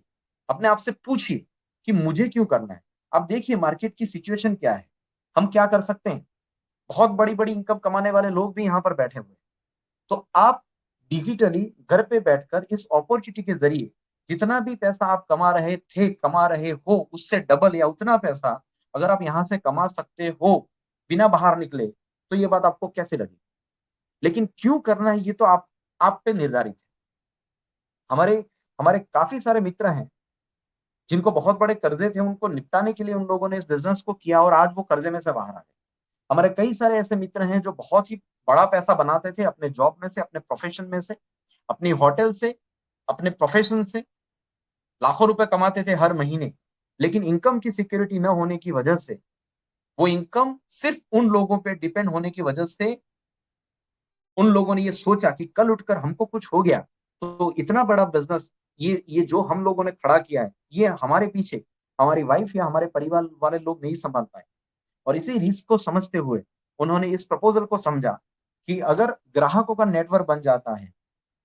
अपने आप से पूछिए कि मुझे क्यों करना है। आप देखिए मार्केट की सिचुएशन क्या है, हम क्या कर सकते हैं। बहुत बड़ी बड़ी इनकम कमाने वाले लोग भी यहाँ पर बैठे हुए हैं। तो आप डिजिटली घर पे बैठकर इस अपॉर्चुनिटी के जरिए जितना भी पैसा आप कमा रहे हो उससे डबल या उतना पैसा अगर आप यहां से कमा सकते हो बिना बाहर निकले, तो ये बात आपको कैसे लगी। लेकिन क्यों करना है ये तो आप पे निर्धारित है। हमारे हमारे काफी सारे मित्र हैं जिनको बहुत बड़े कर्जे थे, उनको निपटाने के लिए उन लोगों ने इस बिजनेस को किया और आज वो कर्जे में से बाहर आ गए। हमारे कई सारे ऐसे मित्र हैं जो बहुत ही बड़ा पैसा बनाते थे अपने जॉब में से, अपने प्रोफेशन में से, अपनी होटल से, अपने प्रोफेशन से लाखों रुपए कमाते थे हर महीने। लेकिन इनकम की सिक्योरिटी न होने की वजह से, वो इनकम सिर्फ उन लोगों पे डिपेंड होने की वजह से, उन लोगों ने ये सोचा कि कल उठकर हमको कुछ हो गया तो इतना बड़ा बिजनेस, ये जो हम लोगों ने खड़ा किया है, ये हमारे पीछे हमारी वाइफ या हमारे परिवार वाले लोग नहीं संभाल पाए। और इसी रिस्क को समझते हुए उन्होंने इस प्रपोजल को समझा कि अगर ग्राहकों का नेटवर्क बन जाता है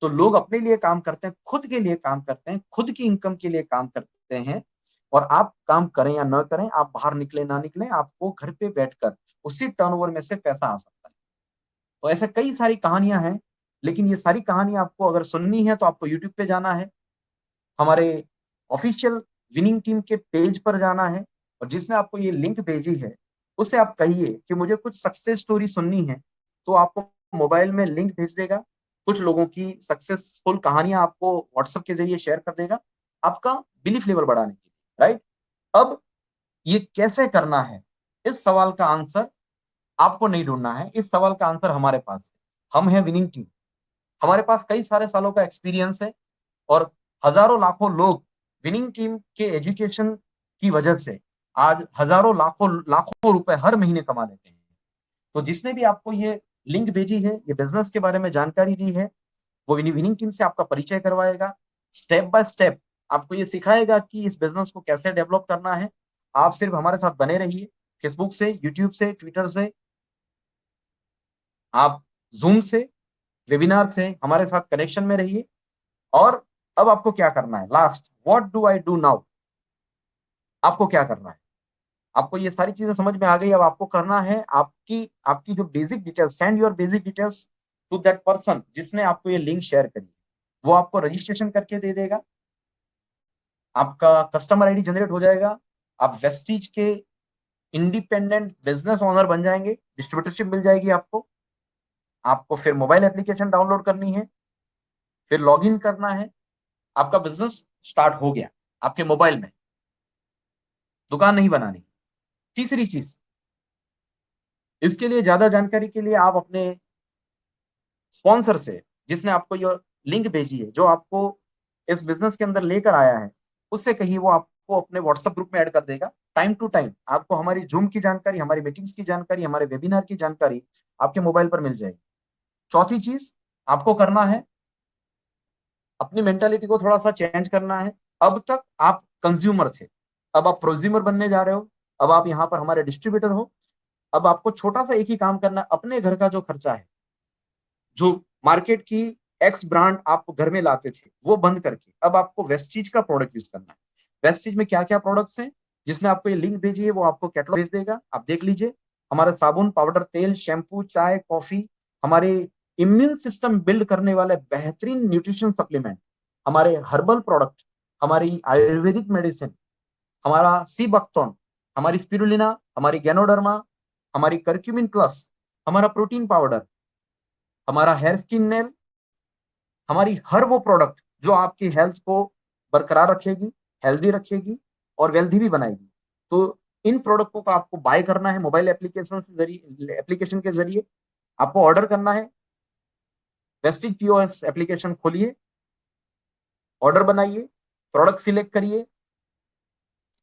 तो लोग अपने लिए काम करते हैं, खुद के लिए काम करते हैं, खुद की इनकम के लिए काम करते हैं। और आप काम करें या ना करें, आप बाहर निकले ना निकले, आपको घर पे बैठकर उसी टर्नओवर में से पैसा आ सकता है। तो ऐसे कई सारी कहानियां हैं, लेकिन ये सारी कहानियां आपको अगर सुननी है तो आपको यूट्यूब पे जाना है, हमारे ऑफिशियल विनिंग टीम के पेज पर जाना है, और जिसने आपको ये लिंक भेजी है उससे आप कहिए कि मुझे कुछ सक्सेस स्टोरी सुननी है, तो आपको मोबाइल में लिंक भेज देगा। कुछ लोगों की सक्सेसफुल कहानियां आपको व्हाट्सएप के जरिए शेयर कर देगा, आपका बिलीफ लेवल बढ़ाने के लिए। राइट। अब ये कैसे करना है, इस सवाल का आंसर आपको नहीं ढूंढना है, इस सवाल का आंसर हमारे पास है। हम है विनिंग टीम, हमारे पास कई सारे सालों का एक्सपीरियंस है और हजारों लाखों लोग विनिंग टीम के एजुकेशन की वजह से आज हजारों लाखों लाखों रुपए हर महीने कमा लेते हैं। तो जिसने भी आपको ये लिंक भेजी है, ये बिजनेस के बारे में जानकारी दी है, वो विनिंग टीम से आपका परिचय करवाएगा। स्टेप बाय स्टेप आपको ये सिखाएगा कि इस बिजनेस को कैसे डेवलप करना है। आप सिर्फ हमारे साथ बने रहिए, फेसबुक से, यूट्यूब से, ट्विटर से, आप जूम से, वेबिनार से हमारे साथ कनेक्शन में रहिए। और अब आपको क्या करना है, last, what do I do now, आपको क्या करना है। आपको ये सारी चीजें समझ में आ गई। अब आपको करना है, आपकी आपकी जो basic details, send your basic details to that person जिसने आपको ये लिंक शेयर करी। वो आपको रजिस्ट्रेशन करके दे देगा, आपका कस्टमर आईडी जनरेट हो जाएगा, आप वेस्टीज के इंडिपेंडेंट बिजनेस ओनर बन जाएंगे, डिस्ट्रीब्यूटरशिप मिल जाएगी आपको। आपको फिर मोबाइल एप्लीकेशन डाउनलोड करनी है, फिर लॉगिन करना है, आपका बिजनेस स्टार्ट हो गया आपके मोबाइल में। दुकान नहीं बनानी। तीसरी चीज, इसके लिए ज्यादा जानकारी के लिए आप अपने स्पॉन्सर से, जिसने आपको ये लिंक भेजी है, जो आपको इस बिजनेस के अंदर लेकर आया है, उससे कहिए वो आपको अपने व्हाट्सएप ग्रुप में ऐड कर देगा। टाइम टू टाइम आपको हमारी जूम की जानकारी, हमारी मीटिंग्स की जानकारी, हमारे वेबिनार की जानकारी आपके मोबाइल पर मिल जाएगी। चौथी चीज आपको करना है, अपनी मेंटालिटी को थोड़ा सा चेंज करना है। अब तक आप कंज्यूमर थे, अब आप प्रोज्यूमर बनने जा रहे हो, अब आप यहाँ पर हमारे डिस्ट्रीब्यूटर हो। अब आपको छोटा सा एक ही काम करना है, अपने घर का जो खर्चा है, जो मार्केट की एक्स ब्रांड आप घर में लाते थे वो बंद करके अब आपको वेस्टीज का प्रोडक्ट यूज करना है। वेस्टीज में क्या क्या प्रोडक्ट्स हैं, जिसने आपको ये लिंक भेजी है वो आपको कैटलॉग भेज देगा, आप देख लीजिए। हमारे साबुन, पाउडर, तेल, शैम्पू, चाय, कॉफी, हमारे इम्यून सिस्टम बिल्ड करने वाले बेहतरीन न्यूट्रिशन सप्लीमेंट, हमारे हर्बल प्रोडक्ट, हमारी आयुर्वेदिक मेडिसिन, हमारा सी बक्थॉन, हमारी स्पिरुलिना, हमारी गैनोडर्मा, हमारी करक्यूमिन प्लस, हमारा प्रोटीन पाउडर, हमारा हेयर स्किन नेल, हमारी हर वो प्रोडक्ट जो आपकी हेल्थ को बरकरार रखेगी, हेल्दी रखेगी और वेल्दी भी बनाएगी। तो इन प्रोडक्टों का आपको बाय करना है मोबाइल एप्लीकेशन से जरिए, एप्लीकेशन के जरिए आपको ऑर्डर करना है। वेस्टिज पीओएस एप्लीकेशन खोलिए, ऑर्डर बनाइए, प्रोडक्ट सिलेक्ट करिए,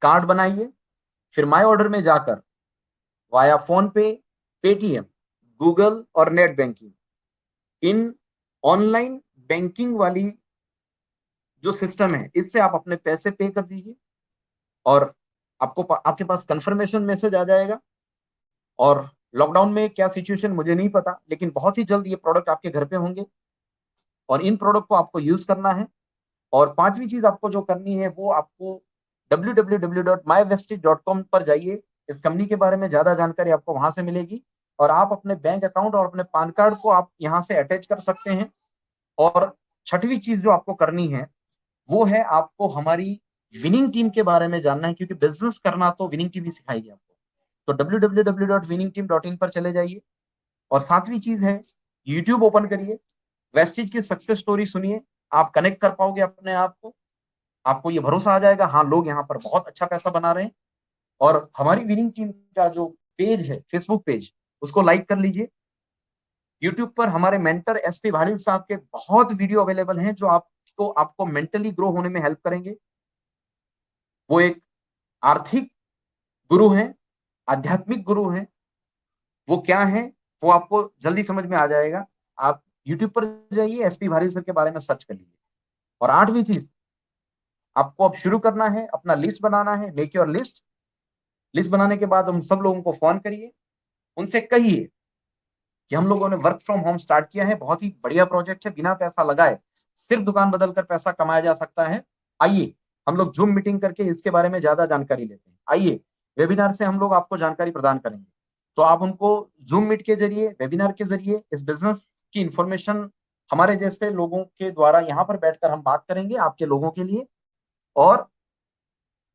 कार्ड बनाइए, फिर माय ऑर्डर में जाकर वाया फोन पे, पेटीएम, गूगल और नेट बैंकिंग, इन ऑनलाइन बैंकिंग वाली जो सिस्टम है इससे आप अपने पैसे पे कर दीजिए और आपको आपके पास कंफर्मेशन मैसेज आ जाएगा। और लॉकडाउन में क्या सिचुएशन मुझे नहीं पता, लेकिन बहुत ही जल्द ये प्रोडक्ट आपके घर पे होंगे और इन प्रोडक्ट को आपको यूज करना है। और पांचवी चीज आपको जो करनी है वो आपको www.mywestige.com पर जाइए, इस कंपनी के बारे में ज्यादा जानकारी आपको वहां से मिलेगी और आप अपने बैंक अकाउंट और अपने पैन कार्ड को आप यहाँ से अटैच कर सकते हैं। और छठवीं चीज जो आपको करनी है वो है आपको हमारी विनिंग टीम के बारे में जानना है, क्योंकि बिजनेस करना तो विनिंग टीम ही सिखाएगी आपको। तो www.winningteam.in पर चले जाइए। और सातवीं चीज है, यूट्यूब ओपन करिए, वेस्टिज की सक्सेस स्टोरी सुनिए, आप कनेक्ट कर पाओगे अपने आप को, आपको ये भरोसा आ जाएगा हाँ लोग यहाँ पर बहुत अच्छा पैसा बना रहे हैं। और हमारी विनिंग टीम का जो पेज है, फेसबुक पेज, उसको लाइक कर लीजिए। यूट्यूब पर हमारे मेंटर एसपी भालिल साहब के बहुत वीडियो अवेलेबल हैं जो आपको मेंटली ग्रो होने में हेल्प करेंगे। वो एक आर्थिक गुरु हैं, आध्यात्मिक गुरु हैं। वो क्या है वो आपको जल्दी समझ में आ जाएगा। आप यूट्यूब पर जाइए, एसपी भालिल सर के बारे में सर्च कर लीजिए। और आठवीं चीज, आपको अब शुरू करना है, अपना लिस्ट बनाना है, मेक योर लिस्ट। लिस्ट बनाने के बाद हम सब लोगों को फोन करिए, उनसे कहिए कि हम लोगों ने वर्क फ्रॉम होम स्टार्ट किया है, बहुत ही बढ़िया प्रोजेक्ट है, बिना पैसा लगाए सिर्फ दुकान बदल कर पैसा कमाया जा सकता है। आइए हम लोग जूम मीटिंग करके इसके बारे में ज्यादा जानकारी लेते हैं। आइए वेबिनार से हम लोग आपको जानकारी प्रदान करेंगे। तो आप उनको जूम मीट के जरिए, वेबिनार के जरिए इस बिजनेस की इंफॉर्मेशन हमारे जैसे लोगों के द्वारा यहाँ पर बैठकर हम बात करेंगे आपके लोगों के लिए, और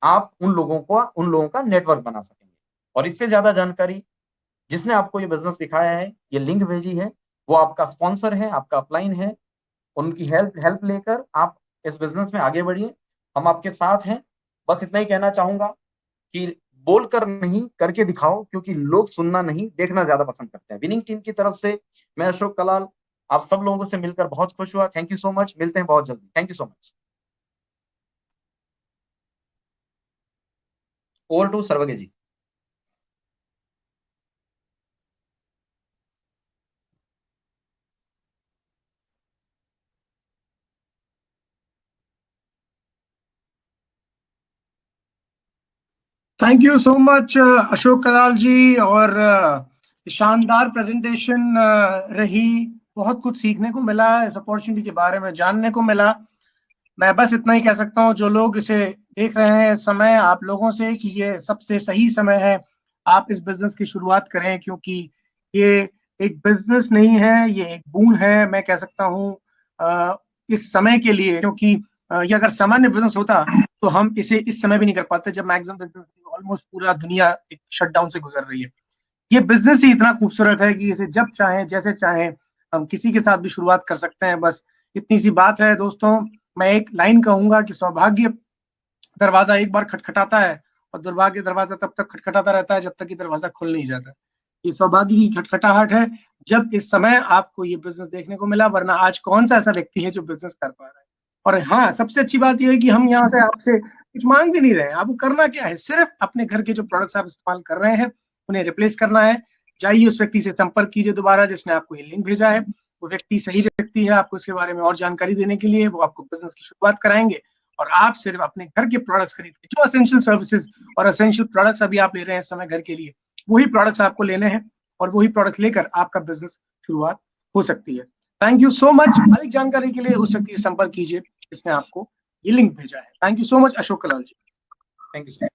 आप उन लोगों का नेटवर्क बना सकेंगे। और इससे ज्यादा जानकारी, जिसने आपको ये बिजनेस दिखाया है, ये लिंक भेजी है, वो आपका स्पॉन्सर है, आपका अपलाइन है। उनकी हेल्प हेल्प लेकर आप इस बिजनेस में आगे बढ़िए, हम आपके साथ हैं। बस इतना ही कहना चाहूंगा कि बोलकर नहीं, करके दिखाओ, क्योंकि लोग सुनना नहीं देखना ज्यादा पसंद करते हैं। विनिंग टीम की तरफ से मैं अशोक कलाल आप सब लोगों से मिलकर बहुत खुश हुआ। थैंक यू सो मच, मिलते हैं बहुत जल्दी। Thank you so much. Over to सर्वगे ji. Thank you so much Ashok Kalal ji. और शानदार प्रेजेंटेशन रही, बहुत कुछ सीखने को मिला, इस अपॉर्चुनिटी के बारे में जानने को मिला। मैं बस इतना ही कह सकता हूँ, जो लोग इसे देख रहे हैं इस समय, आप लोगों से, कि ये सबसे सही समय है आप इस बिजनेस की शुरुआत करें, क्योंकि ये एक बिजनेस नहीं है, ये एक बून है, मैं कह सकता हूँ इस समय के लिए। क्योंकि ये अगर सामान्य बिजनेस होता तो हम इसे इस समय भी नहीं कर पाते, जब मैक्सिमम बिजनेस ऑलमोस्ट पूरा दुनिया एक शटडाउन से गुजर रही है। ये बिजनेस ही इतना खूबसूरत है कि इसे जब चाहें, जैसे चाहें, हम किसी के साथ भी शुरुआत कर सकते हैं। बस इतनी सी बात है दोस्तों। मैं एक लाइन कहूंगा कि सौभाग्य दरवाजा एक बार खटखटाता है और दुर्भाग्य दरवाजा तब तक खटखटाता रहता है जब तक कि दरवाजा खुल नहीं जाता। ये सौभाग्य की खटखटाहट है जब इस समय आपको ये बिजनेस देखने को मिला, वरना आज कौन सा ऐसा व्यक्ति है जो बिजनेस कर पा रहा है। और हाँ, सबसे अच्छी बात यह है कि हम यहाँ से आपसे कुछ मांग भी नहीं रहे हैं। आपको करना क्या है, सिर्फ अपने घर के जो प्रोडक्ट्स आप इस्तेमाल कर रहे हैं उन्हें रिप्लेस करना है। जाइए उस व्यक्ति से संपर्क कीजिए दोबारा जिसने आपको ये लिंक भेजा है। वो व्यक्ति सही व्यक्ति है आपको इसके बारे में और जानकारी देने के लिए। वो आपको बिजनेस की शुरुआत कराएंगे और आप सिर्फ अपने घर के प्रोडक्ट्स खरीद के, जो एसेंशियल सर्विसेज और एसेंशियल प्रोडक्ट्स अभी आप ले रहे हैं इस समय घर के लिए, वही प्रोडक्ट्स आपको लेने हैं और वही प्रोडक्ट्स लेकर आपका बिजनेस शुरुआत हो सकती है। Thank you so much. अधिक जानकारी के लिए उस व्यक्ति से संपर्क कीजिए जिसने आपको ये लिंक भेजा है। Thank you so much Ashok Kalal ji. Thank you sir.